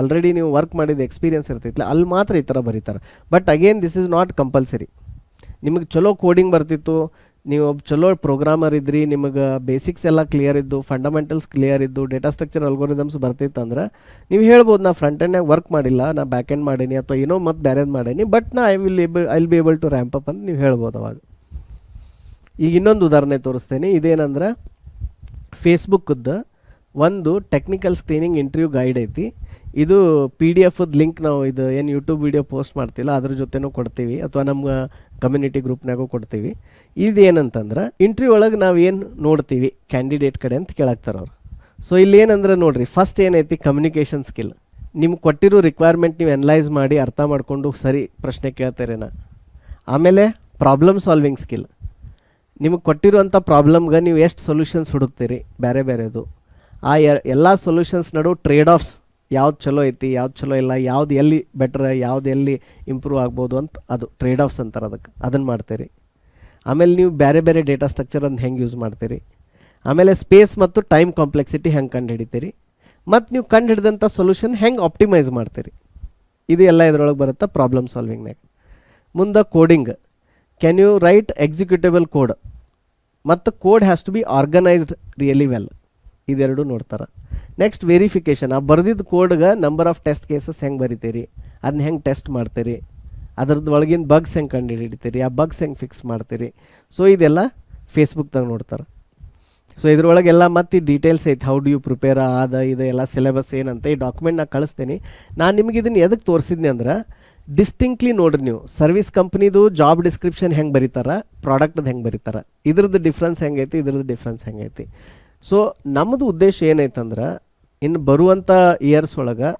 ಆಲ್ರೆಡಿ ನೀವು ವರ್ಕ್ ಮಾಡಿದ ಎಕ್ಸ್ಪೀರಿಯನ್ಸ್ ಇರ್ತೈತಿಲ್ಲ, ಅಲ್ಲಿ ಮಾತ್ರ ಈ ಥರ ಬರೀತಾರೆ. But again this is not compulsory. ನಿಮಗೆ ಚಲೋ ಕೋಡಿಂಗ್ ಬರ್ತಿತ್ತು, ನೀವು ಒಬ್ಬ ಚಲೋ ಪ್ರೋಗ್ರಾಮರ್ ಇದ್ರಿ, ನಿಮಗೆ ಬೇಸಿಕ್ಸ್ ಎಲ್ಲ ಕ್ಲಿಯರ್ ಇದ್ದು, ಫಂಡಮೆಂಟಲ್ಸ್ ಕ್ಲಿಯರ್ ಇದ್ದು, ಡೇಟಾ ಸ್ಟ್ರಕ್ಚರ್ ಅಲ್ಗೋರಿದಮ್ಸ್ ಬರ್ತಿತ್ತು ಅಂದ್ರೆ ನೀವು ಹೇಳ್ಬೋದು, ನಾ ಫ್ರಂಟ್ ಎಂಡ್ನಾಗ ವರ್ಕ್ ಮಾಡಿಲ್ಲ, ನಾ ಬ್ಯಾಕ್ ಎಂಡ್ ಮಾಡೀನಿ ಅಥವಾ ಏನೋ ಮತ್ತು ಬೇರೆದು ಮಾಡೀನಿ, but I will be able to ramp up ಅಂತ ನೀವು ಹೇಳ್ಬೋದು ಅವಾಗ. ಈಗ ಇನ್ನೊಂದು ಉದಾಹರಣೆ ತೋರಿಸ್ತೇನೆ. ಇದೇನಂದ್ರೆ ಫೇಸ್ಬುಕ್ಕದ್ದು ಒಂದು ಟೆಕ್ನಿಕಲ್ ಸ್ಕ್ರೀನಿಂಗ್ ಇಂಟರ್ವ್ಯೂ ಗೈಡ್ ಐತಿ. ಇದು PDF ಲಿಂಕ್ ನಾವು ಇದು ಏನು ಯೂಟ್ಯೂಬ್ ವಿಡಿಯೋ ಪೋಸ್ಟ್ ಮಾಡ್ತಿಲ್ಲ ಅದ್ರ ಜೊತೆನೂ ಕೊಡ್ತೀವಿ, ಅಥವಾ ನಮ್ಮ ಕಮ್ಯುನಿಟಿ ಗ್ರೂಪ್ನಾಗೂ ಕೊಡ್ತೀವಿ. ಇದು ಏನಂತಂದ್ರೆ ಇಂಟರ್ವ್ಯೂ ಒಳಗೆ ನಾವು ಏನು ನೋಡ್ತೀವಿ ಕ್ಯಾಂಡಿಡೇಟ್ ಕಡೆ ಅಂತ ಕೇಳಾಕ್ತಾರೆ ಅವ್ರು. ಸೊ ಇಲ್ಲಿ ಏನಂದ್ರೆ ನೋಡಿರಿ, ಫಸ್ಟ್ ಏನೈತಿ ಕಮ್ಯುನಿಕೇಷನ್ ಸ್ಕಿಲ್. ನಿಮ್ಗೆ ಕೊಟ್ಟಿರೋ ರಿಕ್ವೈರ್ಮೆಂಟ್ ನೀವು ಅನಲೈಸ್ ಮಾಡಿ ಅರ್ಥ ಮಾಡಿಕೊಂಡು ಸರಿ ಪ್ರಶ್ನೆ ಕೇಳ್ತಾರೇನ. ಆಮೇಲೆ ಪ್ರಾಬ್ಲಮ್ ಸಾಲ್ವಿಂಗ್ ಸ್ಕಿಲ್. ನಿಮಗೆ ಕೊಟ್ಟಿರುವಂಥ ಪ್ರಾಬ್ಲಮ್ಗೆ ನೀವು ಎಷ್ಟು ಸೊಲ್ಯೂಷನ್ಸ್ ಹುಡುಕ್ತೀರಿ ಬೇರೆ ಬೇರೆದು. ಆ ಎಲ್ಲ ಸೊಲ್ಯೂಷನ್ಸ್ ನಡು ಟ್ರೇಡ್ ಆಫ್ಸ್, ಯಾವ್ದು ಚಲೋ ಐತಿ ಯಾವ್ದು ಚಲೋ ಇಲ್ಲ, ಯಾವ್ದು ಎಲ್ಲಿ ಬೆಟ್ರ್ ಯಾವ್ದು ಎಲ್ಲಿ ಇಂಪ್ರೂವ್ ಆಗ್ಬೋದು ಅಂತ, ಅದು ಟ್ರೇಡ್ ಆಫ್ಸ್ ಅಂತಾರೆ ಅದಕ್ಕೆ, ಅದನ್ನು ಮಾಡ್ತೀರಿ. ಆಮೇಲೆ ನೀವು ಬೇರೆ ಬೇರೆ ಡೇಟಾ ಸ್ಟ್ರಕ್ಚರ್ ಅಂತ ಹೆಂಗೆ ಯೂಸ್ ಮಾಡ್ತೀರಿ. ಆಮೇಲೆ ಸ್ಪೇಸ್ ಮತ್ತು ಟೈಮ್ ಕಾಂಪ್ಲೆಕ್ಸಿಟಿ ಹೆಂಗೆ ಕಂಡು ಹಿಡಿತೀರಿ, ಮತ್ತು ನೀವು ಕಂಡು ಹಿಡಿದಂಥ ಸೊಲ್ಯೂಷನ್ ಹೆಂಗೆ ಆಪ್ಟಿಮೈಸ್ ಮಾಡ್ತೀರಿ. ಇದು ಎಲ್ಲ ಇದರೊಳಗೆ ಬರುತ್ತೆ ಪ್ರಾಬ್ಲಮ್ ಸಾಲ್ವಿಂಗ್ನಾಗ. ಮುಂದೆ coding. Can you write executable code, ಮತ್ತು code has to be organized really well. ಇದೆರಡು ನೋಡ್ತಾರೆ. Next verification. ಆ ಬರೆದಿದ್ದ ಕೋಡ್ಗೆ ನಂಬರ್ ಆಫ್ ಟೆಸ್ಟ್ ಕೇಸಸ್ ಹೆಂಗೆ ಬರಿತೀರಿ, ಅದನ್ನ ಹೆಂಗೆ ಟೆಸ್ಟ್ ಮಾಡ್ತೀರಿ, ಅದ್ರದ್ದು ಒಳಗಿನ ಬಗ್ಸ್ ಹೆಂಗೆ ಕಂಡು ಹಿಡಿತೀರಿ, ಆ ಬಗ್ಸ್ ಹೆಂಗೆ ಫಿಕ್ಸ್ ಮಾಡ್ತೀರಿ. ಸೊ ಇದೆಲ್ಲ ಫೇಸ್ಬುಕ್ದಾಗ ನೋಡ್ತಾರೆ. ಸೊ ಇದ್ರೊಳಗೆಲ್ಲ ಮತ್ತು ಡೀಟೇಲ್ಸ್ ಐತೆ, ಹೌ ಡು ಯು ಪ್ರಿಪೇರ್ ಇದು ಎಲ್ಲ ಸಿಲೆಬಸ್ ಏನಂತ ಈ ಡಾಕ್ಯುಮೆಂಟ್ ನಾನು ಕಳಿಸ್ತೀನಿ. ನಾನು ನಿಮಗೆ ಇದನ್ನು ಎದಕ್ಕೆ ತೋರಿಸಿದ್ನಿ ಅಂದ್ರೆ ಡಿಸ್ಟಿಂಕ್ಟ್ಲಿ ನೋಡ್ರಿ, ನೀವು ಸರ್ವಿಸ್ ಕಂಪ್ನಿದು ಜಾಬ್ ಡಿಸ್ಕ್ರಿಪ್ಷನ್ ಹೆಂಗೆ ಬರೀತಾರೆ, ಪ್ರಾಡಕ್ಟ್ದು ಹೆಂಗೆ ಬರೀತಾರೆ, ಇದ್ರದ್ದು ಡಿಫ್ರೆನ್ಸ್ ಹೆಂಗೈತಿ, ಇದ್ರದ್ದು ಡಿಫ್ರೆನ್ಸ್ ಹೆಂಗೈತಿ. ಸೊ ನಮ್ಮದು ಉದ್ದೇಶ ಏನೈತಂದ್ರೆ ಇನ್ನು ಬರುವಂಥ ಇಯರ್ಸ್ ಒಳಗೆ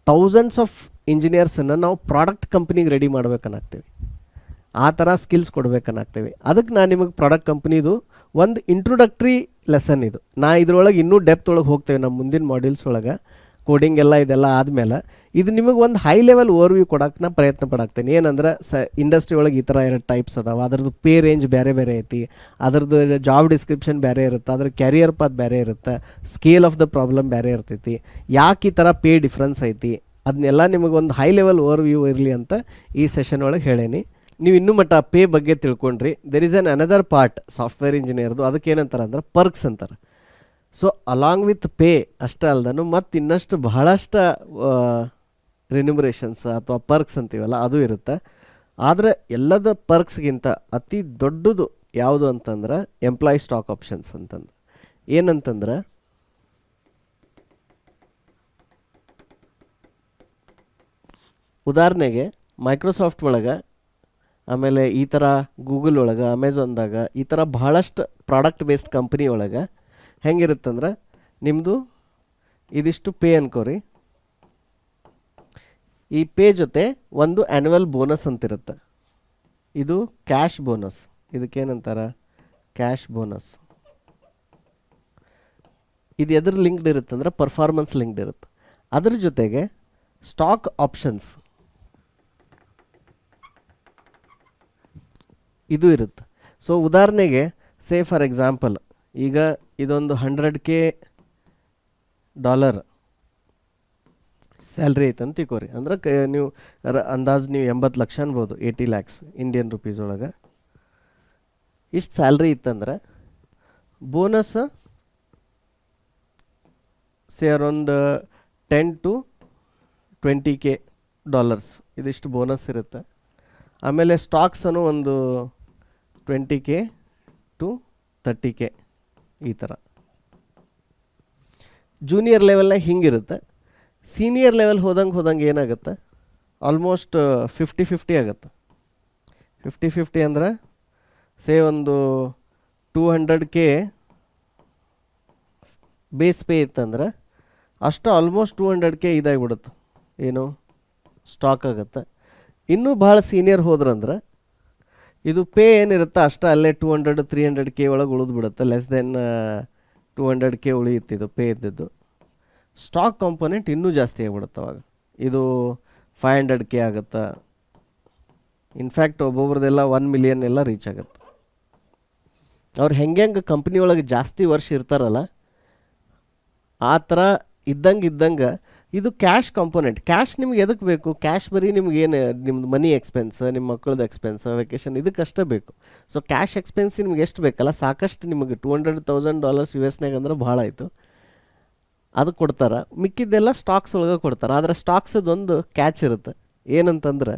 ಥೌಸಂಡ್ಸ್ ಆಫ್ ಇಂಜಿನಿಯರ್ಸನ್ನು ನಾವು ಪ್ರಾಡಕ್ಟ್ ಕಂಪ್ನಿಗೆ ರೆಡಿ ಮಾಡ್ಬೇಕನ್ನಾಗ್ತೀವಿ, ಆ ಥರ ಸ್ಕಿಲ್ಸ್ ಕೊಡ್ಬೇಕನ್ನಾಗ್ತೀವಿ. ಅದಕ್ಕೆ ನಾನು ನಿಮಗೆ ಪ್ರಾಡಕ್ಟ್ ಕಂಪ್ನಿದು ಒಂದು ಇಂಟ್ರೊಡಕ್ಟ್ರಿ ಲೆಸನ್ ಇದು. ನಾ ಇದ್ರೊಳಗೆ ಇನ್ನೂ ಡೆಪ್ತ್ ಒಳಗೆ ಹೋಗ್ತೇವೆ ನಮ್ಮ ಮುಂದಿನ ಮಾಡ್ಯೂಲ್ಸ್ ಒಳಗೆ. ಕೋಡಿಂಗ್ ಎಲ್ಲ ಇದೆಲ್ಲ ಆದಮೇಲೆ ಇದು ನಿಮಗೆ ಒಂದು ಹೈ ಲೆವೆಲ್ ಓವರ್ವ್ಯೂ ಕೊಡೋಕೆ ನಾನು ಪ್ರಯತ್ನ ಪಡಾಕ್ತೇನೆ. ಏನಂದ್ರೆ ಇಂಡಸ್ಟ್ರಿ ಒಳಗೆ ಈ ಥರ 2 ಟೈಪ್ಸ್ ಅದಾವೆ, ಅದ್ರದ್ದು ಪೇ ರೇಂಜ್ ಬೇರೆ ಬೇರೆ ಐತಿ, ಅದ್ರದ್ದು ಜಾಬ್ ಡಿಸ್ಕ್ರಿಪ್ಷನ್ ಬೇರೆ ಇರುತ್ತೆ, ಅದ್ರ ಕ್ಯಾರಿಯರ್ ಪಾತ್ ಬೇರೆ ಇರುತ್ತೆ, ಸ್ಕೇಲ್ ಆಫ್ ದ ಪ್ರಾಬ್ಲಮ್ ಬೇರೆ ಇರ್ತೈತಿ, ಯಾಕೆ ಈ ಥರ ಪೇ ಡಿಫ್ರೆನ್ಸ್ ಐತಿ, ಅದನ್ನೆಲ್ಲ ನಿಮಗೆ ಒಂದು ಹೈ ಲೆವೆಲ್ ಓವರ್ವ್ಯೂ ಇರಲಿ ಅಂತ ಈ ಸೆಷನ್ ಒಳಗೆ ಹೇಳೇನಿ. ನೀವು ಇನ್ನೂ ಮಟ್ಟ ಪೇ ಬಗ್ಗೆ ತಿಳ್ಕೊಂಡ್ರಿ. There is another part software ಇಂಜಿನಿಯರ್ದು, ಅದಕ್ಕೆ ಏನಂತಾರೆ ಅಂದ್ರೆ ಪರ್ಕ್ಸ್ ಅಂತಾರೆ. ಸೊ ಅಲಾಂಗ್ ವಿತ್ ಪೇ ಅಷ್ಟೇ ಅಲ್ದನು ಮತ್ತು ಇನ್ನಷ್ಟು ಬಹಳಷ್ಟು ರಿನ್ಯುಮರೇಷನ್ಸ್ ಅಥವಾ ಪರ್ಕ್ಸ್ ಅಂತೀವಲ್ಲ ಅದು ಇರುತ್ತೆ. ಆದರೆ ಎಲ್ಲದ ಪರ್ಕ್ಸ್ಗಿಂತ ಅತಿ ದೊಡ್ಡದು ಯಾವುದು ಅಂತಂದ್ರೆ ಎಂಪ್ಲಾಯ್ ಸ್ಟಾಕ್ ಆಪ್ಷನ್ಸ್ ಅಂತಂದು. ಏನಂತಂದ್ರೆ ಉದಾಹರಣೆಗೆ ಮೈಕ್ರೋಸಾಫ್ಟ್ ಒಳಗೆ, ಆಮೇಲೆ ಈ ಥರ ಗೂಗಲ್ ಒಳಗೆ, ಅಮೆಝಾನ್ದಾಗ ಈ ಥರ ಬಹಳಷ್ಟು ಪ್ರಾಡಕ್ಟ್ ಬೇಸ್ಡ್ ಕಂಪ್ನಿ ಒಳಗೆ ಹೆಂಗಿರುತ್ತಂದ್ರೆ ನಿಮ್ಮದು ಇದಿಷ್ಟು ಪೇ ಅನ್ಕೋರಿ. ಈ ಪೇ ಜೊತೆ ಒಂದು ಆ್ಯನ್ಯುವಲ್ ಬೋನಸ್ ಅಂತಿರುತ್ತೆ, ಇದು ಕ್ಯಾಶ್ ಬೋನಸ್. ಇದಕ್ಕೇನಂತಾರೆ ಕ್ಯಾಶ್ ಬೋನಸ್. ಇದು ಎದ್ರ ಲಿಂಕ್ಡ್ ಇರುತ್ತೆ ಅಂದ್ರೆ ಪರ್ಫಾರ್ಮೆನ್ಸ್ ಲಿಂಕ್ಡ್ ಇರುತ್ತೆ. ಅದ್ರ ಜೊತೆಗೆ ಸ್ಟಾಕ್ ಆಪ್ಷನ್ಸ್ ಇದು ಇರುತ್ತೆ. ಸೊ ಉದಾಹರಣೆಗೆ ಸೇ ಫಾರ್ ಎಕ್ಸಾಂಪಲ್ ಈಗ ಇದೊಂದು $100K ಸ್ಯಾಲ್ರಿ ಐತೆ ಅಂತ ತಿಳ್ಕೊರಿ. ಅಂದ್ರೆ ನೀವು ಅಂದಾಜು ನೀವು 80 ಲಕ್ಷ ಅನ್ಬೋದು, 80 lakhs ಇಂಡಿಯನ್ ರುಪೀಸ್ ಒಳಗೆ. ಇಷ್ಟು ಸ್ಯಾಲ್ರಿ ಇತ್ತಂದ್ರೆ bonus say around $10 to $20K ಇದಿಷ್ಟು ಬೋನಸ್ ಇರುತ್ತೆ. ಆಮೇಲೆ ಸ್ಟಾಕ್ಸನ್ನು ಒಂದು $20K to $30K ಈ ಥರ. ಜೂನಿಯರ್ ಲೆವೆಲ್ನಾಗ ಹಿಂಗಿರುತ್ತೆ. ಸೀನಿಯರ್ ಲೆವೆಲ್ ಹೋದಂಗೆ ಏನಾಗುತ್ತೆ, ಆಲ್ಮೋಸ್ಟ್ 50-50 ಆಗುತ್ತೆ. 50-50 ಅಂದ್ರೆ ಸೇ ಒಂದು $200K ಬೇಸ್ ಪೇ ಇತ್ತಂದ್ರೆ ಅಷ್ಟು ಆಲ್ಮೋಸ್ಟ್ $200K ಇದಾಗಿಬಿಡುತ್ತೆ, ಏನು ಸ್ಟಾಕ್ ಆಗುತ್ತೆ. ಇನ್ನೂ ಭಾಳ ಸೀನಿಯರ್ ಹೋದ್ರಂದ್ರೆ ಇದು ಪೇ ಏನಿರುತ್ತೆ ಅಷ್ಟೇ ಅಲ್ಲೇ 200-300K ಒಳಗೆ ಉಳಿದು ಬಿಡುತ್ತೆ. ಲೆಸ್ ದೆನ್ 200K ಉಳಿಯುತ್ತಿದ್ದು ಪೇ ಇದ್ದಿದ್ದು. ಸ್ಟಾಕ್ ಕಾಂಪೊನೆಂಟ್ ಇನ್ನೂ ಜಾಸ್ತಿ ಆಗಿಬಿಡುತ್ತೆ ಅವಾಗ, ಇದು 500K ಆಗುತ್ತೆ. ಇನ್ಫ್ಯಾಕ್ಟ್ ಒಬ್ಬೊಬ್ರದ್ದೆಲ್ಲ 1 million ಎಲ್ಲ ರೀಚ್ ಆಗುತ್ತೆ. ಅವ್ರು ಹೆಂಗೆ ಕಂಪ್ನಿ ಒಳಗೆ ಜಾಸ್ತಿ ವರ್ಷ ಇರ್ತಾರಲ್ಲ ಆ ಥರ ಇದ್ದಂಗೆ ಇದು ಕ್ಯಾಶ್ ಕಾಂಪೊನೆಂಟ್. ಕ್ಯಾಶ್ ನಿಮ್ಗೆ ಎದಕ್ಕೆ ಬೇಕು? ಕ್ಯಾಶ್ ಬರೀ ನಿಮ್ಗೇನು ನಿಮ್ಮದು ಮನಿ ಎಕ್ಸ್ಪೆನ್ಸ್, ನಿಮ್ಮ ಮಕ್ಕಳದ್ದು ಎಕ್ಸ್ಪೆನ್ಸ್, ವೆಕೇಷನ್ ಇದಕ್ಕಷ್ಟೇ ಬೇಕು. ಸೊ ಕ್ಯಾಶ್ ಎಕ್ಸ್ಪೆನ್ಸ್ ನಿಮ್ಗೆ ಎಷ್ಟು ಬೇಕಲ್ಲ ಸಾಕಷ್ಟು ನಿಮಗೆ $200,000 US ಅಂದ್ರೆ ಭಾಳ ಆಯಿತು, ಅದು ಕೊಡ್ತಾರೆ. ಮಿಕ್ಕಿದ್ದೆಲ್ಲ ಸ್ಟಾಕ್ಸ್ ಒಳಗೆ ಕೊಡ್ತಾರೆ. ಆದರೆ ಸ್ಟಾಕ್ಸದೊಂದು ಕ್ಯಾಚ್ ಇರುತ್ತೆ. ಏನಂತಂದ್ರೆ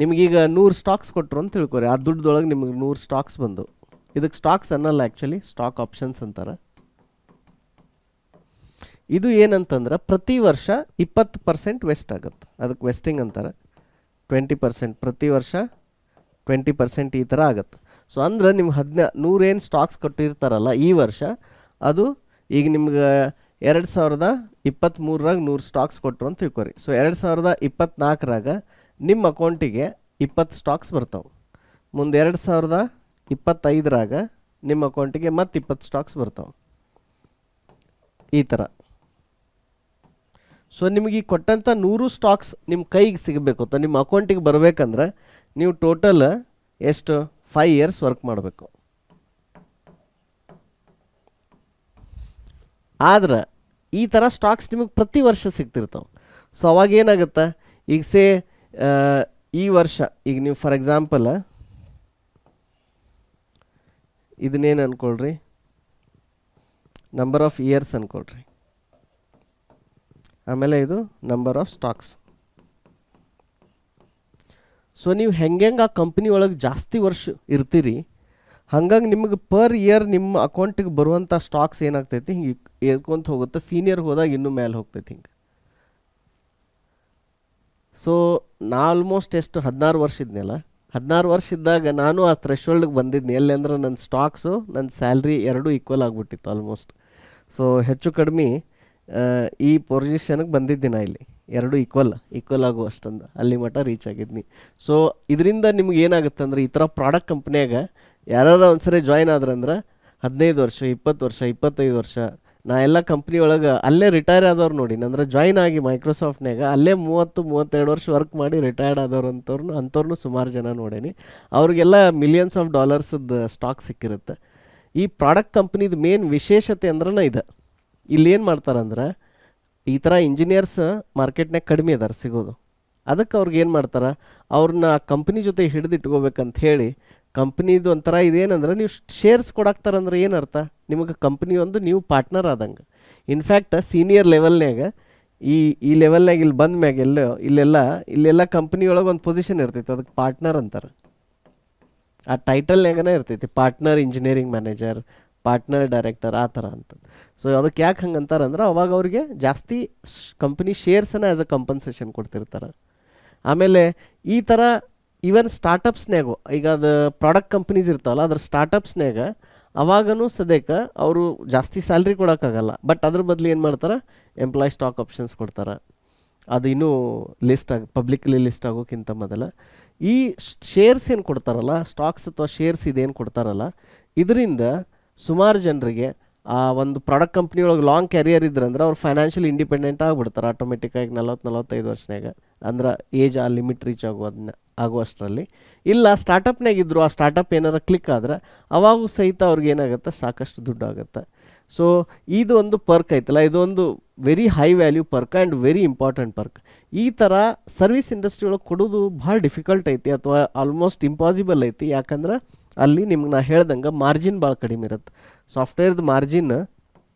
ನಿಮಗೀಗ 100 ಸ್ಟಾಕ್ಸ್ ಕೊಟ್ಟರು ಅಂತ ತಿಳ್ಕೊರಿ, ಆ ದುಡ್ಡದೊಳಗೆ ನಿಮಗೆ 100 ಸ್ಟಾಕ್ಸ್ ಬಂದು, ಇದಕ್ಕೆ ಸ್ಟಾಕ್ಸ್ ಅನ್ನಲ್ಲ ಆ್ಯಕ್ಚುಲಿ, ಸ್ಟಾಕ್ ಆಪ್ಷನ್ಸ್ ಅಂತಾರೆ. ಇದು ಏನಂತಂದ್ರೆ ಪ್ರತಿ ವರ್ಷ 20% ವೆಸ್ಟ್ ಆಗುತ್ತೆ, ಅದಕ್ಕೆ ವೆಸ್ಟಿಂಗ್ ಅಂತಾರೆ. 20% ಪ್ರತಿ ವರ್ಷ 20% ಈ ಥರ ಆಗುತ್ತೆ. ಸೊ ಅಂದ್ರೆ ನಿಮ್ಗೆ 100 ಏನು ಸ್ಟಾಕ್ಸ್ ಕೊಟ್ಟಿರ್ತಾರಲ್ಲ ಈ ವರ್ಷ, ಅದು ಈಗ ನಿಮ್ಗೆ 2023ರಾಗ 100 ಸ್ಟಾಕ್ಸ್ ಕೊಟ್ಟರು ಅಂತ ತಿಳ್ಕೊರಿ. ಸೊ 2024ರಾಗ ನಿಮ್ಮ ಅಕೌಂಟಿಗೆ 20 ಸ್ಟಾಕ್ಸ್ ಬರ್ತಾವೆ. ಮುಂದೆ 2025ರಾಗ ನಿಮ್ಮ ಅಕೌಂಟಿಗೆ ಮತ್ತೆ 20 ಸ್ಟಾಕ್ಸ್ ಬರ್ತಾವೆ, ಈ ಥರ. ಸೊ ನಿಮಗೆ ಈ ಕೊಟ್ಟಂಥ 100 ಸ್ಟಾಕ್ಸ್ ನಿಮ್ಮ ಕೈಗೆ ಸಿಗಬೇಕು ಅಂತ, ನಿಮ್ಮ ಅಕೌಂಟಿಗೆ ಬರಬೇಕಂದ್ರೆ ನೀವು ಟೋಟಲ್ ಎಷ್ಟು 5 ಇಯರ್ಸ್ ವರ್ಕ್ ಮಾಡಬೇಕು. ಆದ್ರೆ ಈ ಥರ ಸ್ಟಾಕ್ಸ್ ನಿಮಗೆ ಪ್ರತಿ ವರ್ಷ ಸಿಗ್ತಿರ್ತಾವೆ. ಸೊ ಅವಾಗ ಏನಾಗುತ್ತೆ, ಈಗ ಈ ವರ್ಷ ಈಗ ನೀವು ಫಾರ್ ಎಕ್ಸಾಂಪಲ್ ಇದನ್ನೇನು ಅಂದ್ಕೊಳ್ರಿ, ನಂಬರ್ ಆಫ್ ಇಯರ್ಸ್ ಅಂದ್ಕೊಳ್ರಿ, ಆಮೇಲೆ ಇದು ನಂಬರ್ ಆಫ್ ಸ್ಟಾಕ್ಸ್. ಸೊ ನೀವು ಹೆಂಗೆ ಆ ಕಂಪ್ನಿ ಒಳಗೆ ಜಾಸ್ತಿ ವರ್ಷ ಇರ್ತೀರಿ, ಹಂಗಾಗಿ ನಿಮಗೆ ಪರ್ ಇಯರ್ ನಿಮ್ಮ ಅಕೌಂಟಿಗೆ ಬರುವಂಥ ಸ್ಟಾಕ್ಸ್ ಏನಾಗ್ತೈತಿ ಹಿಂಗೆ ಏರ್ಕೊಂತ ಹೋಗುತ್ತೆ. ಸೀನಿಯರ್ ಹೋದಾಗ ಇನ್ನೂ ಮೇಲೆ ಹೋಗ್ತೈತಿ ಹಿಂಗೆ. ಸೊ ನಾ ಆಲ್ಮೋಸ್ಟ್ ಎಷ್ಟು 16 ವರ್ಷ ಇದ್ನಲ್ಲ, 16 ವರ್ಷ ಇದ್ದಾಗ ನಾನು ಆ ಥ್ರೆಶೋಲ್ಡ್ಗೆ ಬಂದಿದ್ನಿ. ಎಲ್ಲಿ ಅಂದ್ರೆ ನನ್ನ ಸ್ಟಾಕ್ಸು ನನ್ನ ಸ್ಯಾಲ್ರಿ ಎರಡೂ ಈಕ್ವಲ್ ಆಗಿಬಿಟ್ಟಿತ್ತು ಆಲ್ಮೋಸ್ಟ್. ಸೊ ಹೆಚ್ಚು ಕಡಿಮೆ ಈ ಪೊಸಿಷನ್ಗೆ ಬಂದಿದ್ದೀನಿ ಇಲ್ಲಿ, ಎರಡು ಈಕ್ವಲ್ ಆಗು ಅಷ್ಟೊಂದು ಅಲ್ಲಿ ಮಟ್ಟ ರೀಚ್ ಆಗಿದ್ನಿ. ಸೊ ಇದರಿಂದ ನಿಮ್ಗೆ ಏನಾಗುತ್ತೆ ಅಂದ್ರೆ, ಈ ಥರ ಪ್ರಾಡಕ್ಟ್ ಕಂಪ್ನಿಯಾಗ ಯಾರು ಒಂದ್ಸರಿ ಜಾಯ್ನ್ ಆದ್ರಂದ್ರೆ 15 ವರ್ಷ 20 ವರ್ಷ 25 ವರ್ಷ, ನಾ ಎಲ್ಲ ಕಂಪ್ನಿ ಒಳಗೆ ಅಲ್ಲೇ ರಿಟೈರ್ ಆದವ್ರು ನೋಡಿ, ಅಂದ್ರೆ ಜಾಯ್ನ್ ಆಗಿ ಮೈಕ್ರೋಸಾಫ್ಟ್ನಾಗ ಅಲ್ಲೇ 30-32 ವರ್ಷ ವರ್ಕ್ ಮಾಡಿ ರಿಟೈರ್ಡ್ ಆದವ್ರು ಅಂಥವ್ರನ್ನೂ ಸುಮಾರು ಜನ ನೋಡೇನಿ. ಅವ್ರಿಗೆಲ್ಲ ಮಿಲಿಯನ್ಸ್ ಆಫ್ ಡಾಲರ್ಸದ್ದು ಸ್ಟಾಕ್ ಸಿಕ್ಕಿರುತ್ತೆ. ಈ ಪ್ರಾಡಕ್ಟ್ ಕಂಪ್ನಿದು ಮೇನ್ ವಿಶೇಷತೆ ಅಂದ್ರೆ ಇದು. ಇಲ್ಲಿ ಏನು ಮಾಡ್ತಾರಂದ್ರೆ, ಈ ಥರ ಇಂಜಿನಿಯರ್ಸ್ ಮಾರ್ಕೆಟ್ನಾಗ ಕಡಿಮೆ ಇದಾರೆ ಸಿಗೋದು. ಅದಕ್ಕೆ ಅವ್ರಿಗೆ ಏನು ಮಾಡ್ತಾರೆ, ಅವ್ರನ್ನ ಕಂಪ್ನಿ ಜೊತೆ ಹಿಡಿದಿಟ್ಕೋಬೇಕಂತ ಹೇಳಿ ಕಂಪ್ನಿದು ಒಂಥರ ಇದೇನಂದ್ರೆ, ನೀವು ಶೇರ್ಸ್ ಕೊಡಾಕ್ತಾರಂದ್ರೆ ಏನು ಅರ್ಥ, ನಿಮಗೆ ಕಂಪ್ನಿ ಒಂದು ನೀವು ಪಾರ್ಟ್ನರ್ ಆದಂಗೆ. ಇನ್ಫ್ಯಾಕ್ಟ್ ಸೀನಿಯರ್ ಲೆವೆಲ್ನಾಗ ಈ ಲೆವೆಲ್ನಾಗ ಇಲ್ಲಿ ಬಂದ ಮ್ಯಾಗ ಇಲ್ಲೆಲ್ಲ ಕಂಪ್ನಿ ಒಳಗೆ ಒಂದು ಪೊಸಿಷನ್ ಇರ್ತೈತೆ, ಅದಕ್ಕೆ ಪಾರ್ಟ್ನರ್ ಅಂತಾರೆ. ಆ ಟೈಟಲ್ನಾಗನೇ ಇರ್ತೈತಿ partner engineering manager, partner director, ಆ ಥರ ಅಂತ. ಸೊ ಅದಕ್ಕೆ ಯಾಕೆ ಹಂಗೆ ಅಂತಾರಂದ್ರೆ, ಅವಾಗ ಅವ್ರಿಗೆ ಜಾಸ್ತಿ ಕಂಪ್ನಿ ಶೇರ್ಸನ್ನು ಆ್ಯಸ್ ಅ ಕಂಪನ್ಸೇಷನ್ ಕೊಡ್ತಿರ್ತಾರೆ. ಆಮೇಲೆ ಈ ಥರ ಈವನ್ ಸ್ಟಾರ್ಟಪ್ಸ್ನಾಗು, ಈಗ ಅದು ಪ್ರಾಡಕ್ಟ್ ಕಂಪ್ನೀಸ್ ಇರ್ತಾವಲ್ಲ, ಅದ್ರ ಸ್ಟಾರ್ಟಪ್ಸ್ನಾಗ ಅವಾಗೂ ಸದ್ಯಕ್ಕೆ ಅವರು ಜಾಸ್ತಿ ಸ್ಯಾಲ್ರಿ ಕೊಡೋಕ್ಕಾಗಲ್ಲ. ಬಟ್ ಅದ್ರ ಬದಲು ಏನು ಮಾಡ್ತಾರೆ, ಎಂಪ್ಲಾಯ್ ಸ್ಟಾಕ್ ಆಪ್ಷನ್ಸ್ ಕೊಡ್ತಾರೆ. ಅದು ಇನ್ನೂ ಪಬ್ಲಿಕ್ಲಿ ಲಿಸ್ಟ್ ಆಗೋಕ್ಕಿಂತ ಮೊದಲು ಈ ಶೇರ್ಸ್ ಏನು ಕೊಡ್ತಾರಲ್ಲ, ಸ್ಟಾಕ್ಸ್ ಅಥವಾ ಶೇರ್ಸ್ ಇದೇನು ಕೊಡ್ತಾರಲ್ಲ, ಇದರಿಂದ ಸುಮಾರು ಜನರಿಗೆ ಆ ಒಂದು ಪ್ರಾಡಕ್ಟ್ ಕಂಪ್ನಿ ಒಳಗೆ ಲಾಂಗ್ ಕ್ಯಾರಿಯರ್ ಇದ್ರಂದ್ರೆ ಅವ್ರು ಫೈನಾನ್ಷಿಯಲಿ ಇಂಡಿಪೆಂಡೆಂಟ್ ಆಗಿಬಿಡ್ತಾರೆ ಆಟೋಮೆಟಿಕ್ಕಾಗಿ 40-45 ವರ್ಷನಾಗ. ಅಂದ್ರೆ ಏಜ್ ಆ ಲಿಮಿಟ್ ರೀಚ್ ಆಗುವಷ್ಟರಲ್ಲಿ. ಇಲ್ಲ ಸ್ಟಾರ್ಟಪ್ನಾಗ ಇದ್ದರು, ಆ ಸ್ಟಾರ್ಟಪ್ ಏನಾರು ಕ್ಲಿಕ್ ಆದ್ರೆ ಅವಾಗೂ ಸಹಿತ ಅವ್ರಿಗೆ ಏನಾಗುತ್ತೆ, ಸಾಕಷ್ಟು ದುಡ್ಡು ಆಗುತ್ತೆ. ಸೊ ಇದು ಒಂದು ಪರ್ಕ್ ಐತಲ್ಲ, ಇದೊಂದು very high value Perk and very important Perk. ಈ ಥರ ಸರ್ವಿಸ್ ಇಂಡಸ್ಟ್ರಿ ಒಳಗೆ ಕೊಡೋದು ಭಾಳ ಡಿಫಿಕಲ್ಟ್ ಐತಿ, ಅಥವಾ ಆಲ್ಮೋಸ್ಟ್ ಇಂಪಾಸಿಬಲ್ ಐತಿ. ಯಾಕಂದ್ರೆ ಅಲ್ಲಿ ನಿಮ್ಗೆ ನಾ ಹೇಳ್ದಂಗೆ ಮಾರ್ಜಿನ್ ಭಾಳ ಕಡಿಮೆ ಇರುತ್ತೆ. ಸಾಫ್ಟ್ವೇರ್ದು ಮಾರ್ಜಿನ್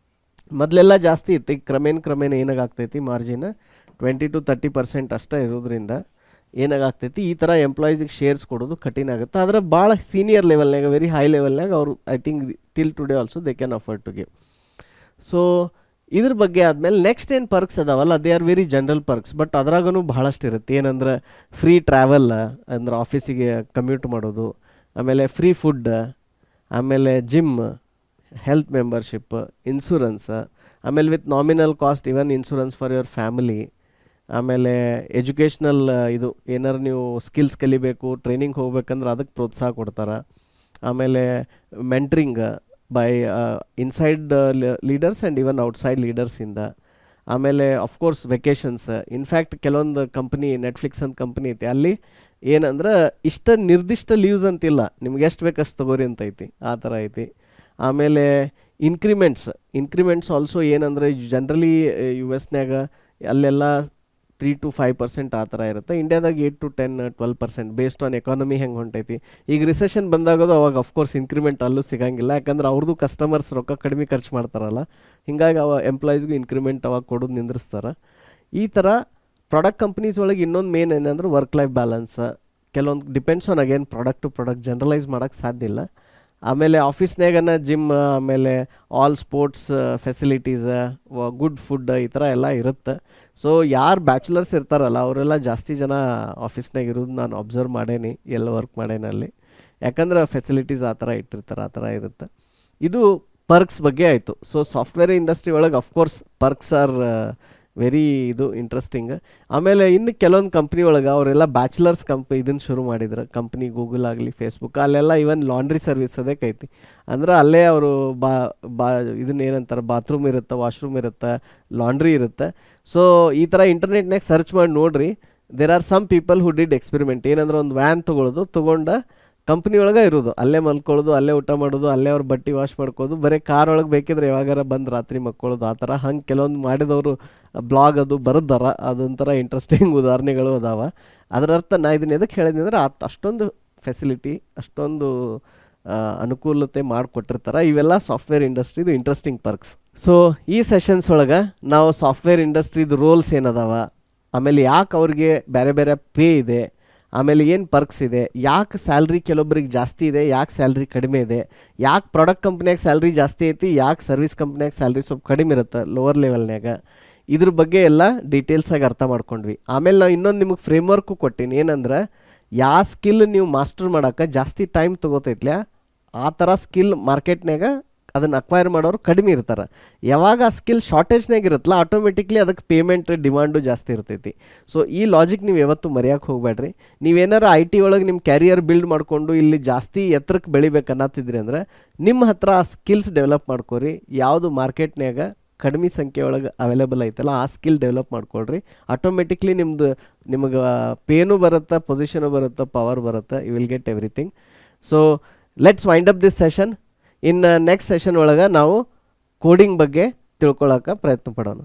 ಮೊದಲೆಲ್ಲ ಜಾಸ್ತಿ ಇತ್ತು, ಈಗ ಕ್ರಮೇಣ ಏನಾಗ್ತೈತಿ, ಮಾರ್ಜಿನ್ 20-30% ಅಷ್ಟೇ ಇರೋದ್ರಿಂದ ಏನಾಗ್ತೈತಿ, ಈ ಥರ ಎಂಪ್ಲಾಯೀಸಿಗೆ ಶೇರ್ಸ್ ಕೊಡೋದು ಕಠಿಣ ಆಗುತ್ತೆ. ಆದರೆ ಭಾಳ ಸೀನಿಯರ್ ಲೆವೆಲ್ನಾಗ, ವೆರಿ ಹೈ ಲೆವೆಲ್ನಾಗ ಅವರು I think till today also they can afford to give. So ಇದ್ರ ಬಗ್ಗೆ ಆದಮೇಲೆ ನೆಕ್ಸ್ಟ್ ಏನು ಪರ್ಕ್ಸ್ ಅದಾವಲ್ಲ, they are very general perks. But ಅದ್ರಾಗೂ ಭಾಳಷ್ಟು ಇರುತ್ತೆ. ಏನಂದ್ರೆ ಫ್ರೀ ಟ್ರಾವೆಲ್, ಅಂದ್ರೆ ಆಫೀಸಿಗೆ ಕಮ್ಯೂಟ್ ಮಾಡೋದು, ಆಮೇಲೆ ಫ್ರೀ ಫುಡ್, ಆಮೇಲೆ ಜಿಮ್, ಹೆಲ್ತ್ ಮೆಂಬರ್ಶಿಪ್, ಇನ್ಶೂರೆನ್ಸ್, ಆಮೇಲೆ with nominal cost even insurance for your family. ಆಮೇಲೆ ಎಜುಕೇಷ್ನಲ್, ಇದು ಏನಾರು ನೀವು ಸ್ಕಿಲ್ಸ್ ಕಲಿಬೇಕು, ಟ್ರೈನಿಂಗ್ ಹೋಗ್ಬೇಕಂದ್ರೆ ಅದಕ್ಕೆ ಪ್ರೋತ್ಸಾಹ ಕೊಡ್ತಾರೆ. ಆಮೇಲೆ mentoring by inside leaders and even outside ಲೀಡರ್ಸಿಂದ. ಆಮೇಲೆ ಅಫ್ಕೋರ್ಸ್ ವೆಕೇಷನ್ಸ್. ಇನ್ಫ್ಯಾಕ್ಟ್ ಕೆಲವೊಂದು ಕಂಪ್ನಿ, ನೆಟ್ಫ್ಲಿಕ್ಸ್ ಅಂತ ಕಂಪ್ನಿ ಐತಿ, ಅಲ್ಲಿ ಏನಂದ್ರೆ ನಿರ್ದಿಷ್ಟ ಲೀವ್ಸ್ ಅಂತಿಲ್ಲ, ನಿಮ್ಗೆ ಎಷ್ಟು ಬೇಕಷ್ಟು ತಗೋರಿ ಅಂತ ಐತಿ, ಆ ಥರ ಐತಿ. ಆಮೇಲೆ ಇನ್ಕ್ರಿಮೆಂಟ್ಸ್ ಆಲ್ಸೋ ಏನಂದರೆ ಜನರಲಿ US ಅಲ್ಲೆಲ್ಲ 3-5% ಆ ಥರ ಇರುತ್ತೆ. ಇಂಡಿಯಾದಾಗ 8-10-12% ಬೇಸ್ಡ್ ಆನ್ ಎಕಾನಮಿ ಹೆಂಗೆ ಹೊಂಟೈತಿ. ಈಗ ರಿಸೆಷನ್ ಬಂದಾಗೋದು ಅವಾಗ ಅಫ್ಕೋರ್ಸ್ ಇನ್ಕ್ರಿಮೆಂಟ್ ಅಲ್ಲೂ ಸಿಗಂಗಿಲ್ಲ, ಯಾಕಂದ್ರೆ ಅವ್ರದ್ದು ಕಸ್ಟಮರ್ಸ್ ರೊಕ್ಕ ಕಡಿಮೆ ಖರ್ಚು ಮಾಡ್ತಾರಲ್ಲ, ಹಿಂಗಾಗಿ ಎಂಪ್ಲಾಯೀಸ್ಗೂ ಇನ್ಕ್ರಿಮೆಂಟ್ ಅವಾಗ ಕೊಡೋದು ನಿಂದ್ರಿಸ್ತಾರೆ. ಈ ಥರ ಪ್ರಾಡಕ್ಟ್ ಕಂಪ್ನೀಸ್ ಒಳಗೆ ಇನ್ನೊಂದು ಮೇನ್ ಏನಂದ್ರೆ ವರ್ಕ್ ಲೈಫ್ ಬ್ಯಾಲೆನ್ಸ್. ಕೆಲವೊಂದು depends on again product to product, generalise ಮಾಡೋಕ್ಕೆ ಸಾಧ್ಯ ಇಲ್ಲ. ಆಮೇಲೆ ಆಫೀಸ್ನಾಗನ ಜಿಮ್, ಆಮೇಲೆ all sports facilities, good food ಈ ಥರ ಎಲ್ಲ ಇರುತ್ತೆ. ಸೊ ಯಾರು ಬ್ಯಾಚುಲರ್ಸ್ ಇರ್ತಾರಲ್ಲ ಅವರೆಲ್ಲ ಜಾಸ್ತಿ ಜನ ಆಫೀಸ್ನಾಗ ಇರೋದು ನಾನು ಅಬ್ಸರ್ವ್ ಮಾಡೇನಿ, ಎಲ್ಲ ವರ್ಕ್ ಮಾಡೇನಲ್ಲಿ. ಯಾಕಂದ್ರೆ ಫೆಸಿಲಿಟೀಸ್ ಆ ಥರ ಇಟ್ಟಿರ್ತಾರೆ, ಆ ಥರ ಇರುತ್ತೆ. ಇದು ಪರ್ಕ್ಸ್ ಬಗ್ಗೆ ಆಯಿತು. ಸೊ ಸಾಫ್ಟ್ವೇರ್ ಇಂಡಸ್ಟ್ರಿ ಒಳಗೆ ಅಫ್ಕೋರ್ಸ್ ಪರ್ಕ್ಸ್ ಆರ್ ವೆರಿ ಇದು ಇಂಟ್ರೆಸ್ಟಿಂಗ್. ಆಮೇಲೆ ಇನ್ನು ಕೆಲವೊಂದು ಕಂಪ್ನಿ ಒಳಗೆ ಅವರೆಲ್ಲ ಬ್ಯಾಚುಲರ್ಸ್ ಇದನ್ನು ಶುರು ಮಾಡಿದ್ರು. ಕಂಪ್ನಿ ಗೂಗಲ್ ಆಗಲಿ, ಫೇಸ್ಬುಕ್, ಅಲ್ಲೆಲ್ಲ ಇವನ್ ಲಾಂಡ್ರಿ ಸರ್ವಿಸ್ ಅದಕ್ಕೆ ಐತಿ. ಅಂದ್ರೆ ಅಲ್ಲೇ ಅವರು ಬಾ ಇದನ್ನ ಏನಂತಾರೆ, ಬಾತ್ರೂಮ್ ಇರುತ್ತೆ, ವಾಶ್ರೂಮ್ ಇರುತ್ತೆ, ಲಾಂಡ್ರಿ ಇರುತ್ತೆ. ಸೊ ಈ ಥರ ಇಂಟರ್ನೆಟ್ನಾಗ ಸರ್ಚ್ ಮಾಡಿ ನೋಡ್ರಿ, there are some people who did experiment. ಏನಂದ್ರೆ ಒಂದು ವ್ಯಾನ್ ತೊಗೊಂಡು ಕಂಪ್ನಿ ಒಳಗೆ ಇರೋದು, ಅಲ್ಲೇ ಮಲ್ಕೊಳ್ಳೋದು, ಅಲ್ಲೇ ಊಟ ಮಾಡೋದು, ಅಲ್ಲೇ ಅವ್ರ ಬಟ್ಟೆ ವಾಶ್ ಮಾಡ್ಕೋದು, ಬರೀ ಕಾರ್ ಒಳಗೆ ಬೇಕಿದ್ರೆ ಯಾವಾಗಾರ ಬಂದು ರಾತ್ರಿ ಮಕ್ಕೊಳ್ಳೋದು, ಆ ಥರ ಹಂಗೆ ಕೆಲವೊಂದು ಮಾಡಿದವರು ಬ್ಲಾಗ್ ಅದು ಬರೆದಾರ. ಅದೊಂಥರ ಇಂಟ್ರೆಸ್ಟಿಂಗ್ ಉದಾಹರಣೆಗಳು ಅದಾವ. ಅದರ ಅರ್ಥ ನಾ ಇದನ್ನ ಎದಕ್ಕೆ ಹೇಳಿದ್ನಿ ಅಂದರೆ ಅಷ್ಟೊಂದು ಫೆಸಿಲಿಟಿ, ಅಷ್ಟೊಂದು ಅನುಕೂಲತೆ ಮಾಡಿಕೊಟ್ಟಿರ್ತಾರೆ. ಇವೆಲ್ಲ ಸಾಫ್ಟ್ವೇರ್ ಇಂಡಸ್ಟ್ರಿದು ಇಂಟ್ರೆಸ್ಟಿಂಗ್ ಪರ್ಕ್ಸ್. ಸೊ ಈ ಸೆಷನ್ಸ್ ಒಳಗೆ ನಾವು ಸಾಫ್ಟ್ವೇರ್ ಇಂಡಸ್ಟ್ರಿದು ರೋಲ್ಸ್ ಏನದಾವ, ಆಮೇಲೆ ಯಾಕೆ ಅವ್ರಿಗೆ ಬೇರೆ ಬೇರೆ ಪೇ ಇದೆ, ಆಮೇಲೆ ಏನು ಪರ್ಕ್ಸ್ ಇದೆ, ಯಾಕೆ ಸ್ಯಾಲ್ರಿ ಕೆಲವೊಬ್ಬರಿಗೆ ಜಾಸ್ತಿ ಇದೆ, ಯಾಕೆ ಸ್ಯಾಲ್ರಿ ಕಡಿಮೆ ಇದೆ, ಯಾಕೆ ಪ್ರಾಡಕ್ಟ್ ಕಂಪ್ನಿಯಾಗ ಸ್ಯಾಲ್ರಿ ಜಾಸ್ತಿ ಐತಿ, ಯಾಕೆ ಸರ್ವಿಸ್ ಕಂಪ್ನಿಯಾಗ ಸ್ಯಾಲ್ರಿ ಸ್ವಲ್ಪ ಕಡಿಮೆ ಇರುತ್ತೆ ಲೋವರ್ ಲೆವೆಲ್ನಾಗ, ಇದ್ರ ಬಗ್ಗೆ ಎಲ್ಲ ಡೀಟೇಲ್ಸಾಗಿ ಅರ್ಥ ಮಾಡ್ಕೊಂಡ್ವಿ. ಆಮೇಲೆ ನಾವು ಇನ್ನೊಂದು ನಿಮಗೆ ಫ್ರೇಮ್ವರ್ಕು ಕೊಟ್ಟೀನಿ. ಏನಂದ್ರೆ ಯಾವ ಸ್ಕಿಲ್ ನೀವು ಮಾಸ್ಟರ್ ಮಾಡೋಕೆ ಜಾಸ್ತಿ ಟೈಮ್ ತೊಗೋತೈತ್ಲ, ಆ ಥರ ಸ್ಕಿಲ್ ಮಾರ್ಕೆಟ್ನಾಗ ಅದನ್ನು ಅಕ್ವೈರ್ ಮಾಡೋರು ಕಡಿಮೆ ಇರ್ತಾರೆ. ಯಾವಾಗ ಆ ಸ್ಕಿಲ್ ಶಾರ್ಟೇಜ್ನಾಗ ಇರುತ್ತಲ್ಲ, ಆಟೋಮೆಟಿಕ್ಲಿ ಅದಕ್ಕೆ ಪೇಮೆಂಟ್ ಡಿಮಾಂಡು ಜಾಸ್ತಿ ಇರ್ತೈತಿ. ಸೊ ಈ ಲಾಜಿಕ್ ನೀವು ಯಾವತ್ತೂ ಮರೆಯೋಕೆ ಹೋಗಬೇಡ್ರಿ. ನೀವೇನಾರು IT ಒಳಗೆ ನಿಮ್ಮ ಕ್ಯಾರಿಯರ್ ಬಿಲ್ಡ್ ಮಾಡಿಕೊಂಡು ಇಲ್ಲಿ ಜಾಸ್ತಿ ಎತ್ತರಕ್ಕೆ ಬೆಳಿಬೇಕು ಅನ್ನತ್ತಿದ್ರಿ ಅಂದ್ರೆ ನಿಮ್ಮ ಹತ್ರ ಆ ಸ್ಕಿಲ್ಸ್ ಡೆವಲಪ್ ಮಾಡ್ಕೊರಿ. ಯಾವುದು ಮಾರ್ಕೆಟ್ನಾಗ ಕಡಿಮೆ ಸಂಖ್ಯೆ ಒಳಗೆ ಅವೈಲೇಬಲ್ ಐತಲ್ಲ ಆ ಸ್ಕಿಲ್ ಡೆವಲಪ್ ಮಾಡ್ಕೊಳ್ರಿ. ಆಟೋಮೆಟಿಕ್ಲಿ ನಿಮಗೆ ಪೇನು ಬರುತ್ತೆ, ಪೊಸಿಷನು ಬರುತ್ತೆ, ಪವರ್ ಬರುತ್ತೆ. You will get everything. So let's wind up this session. ಇನ್ನು ನೆಕ್ಸ್ಟ್ ಸೆಷನ್ ಒಳಗೆ ನಾವು ಕೋಡಿಂಗ್ ಬಗ್ಗೆ ತಿಳ್ಕೊಳ್ಳೋಕೆ ಪ್ರಯತ್ನ ಪಡೋಣ.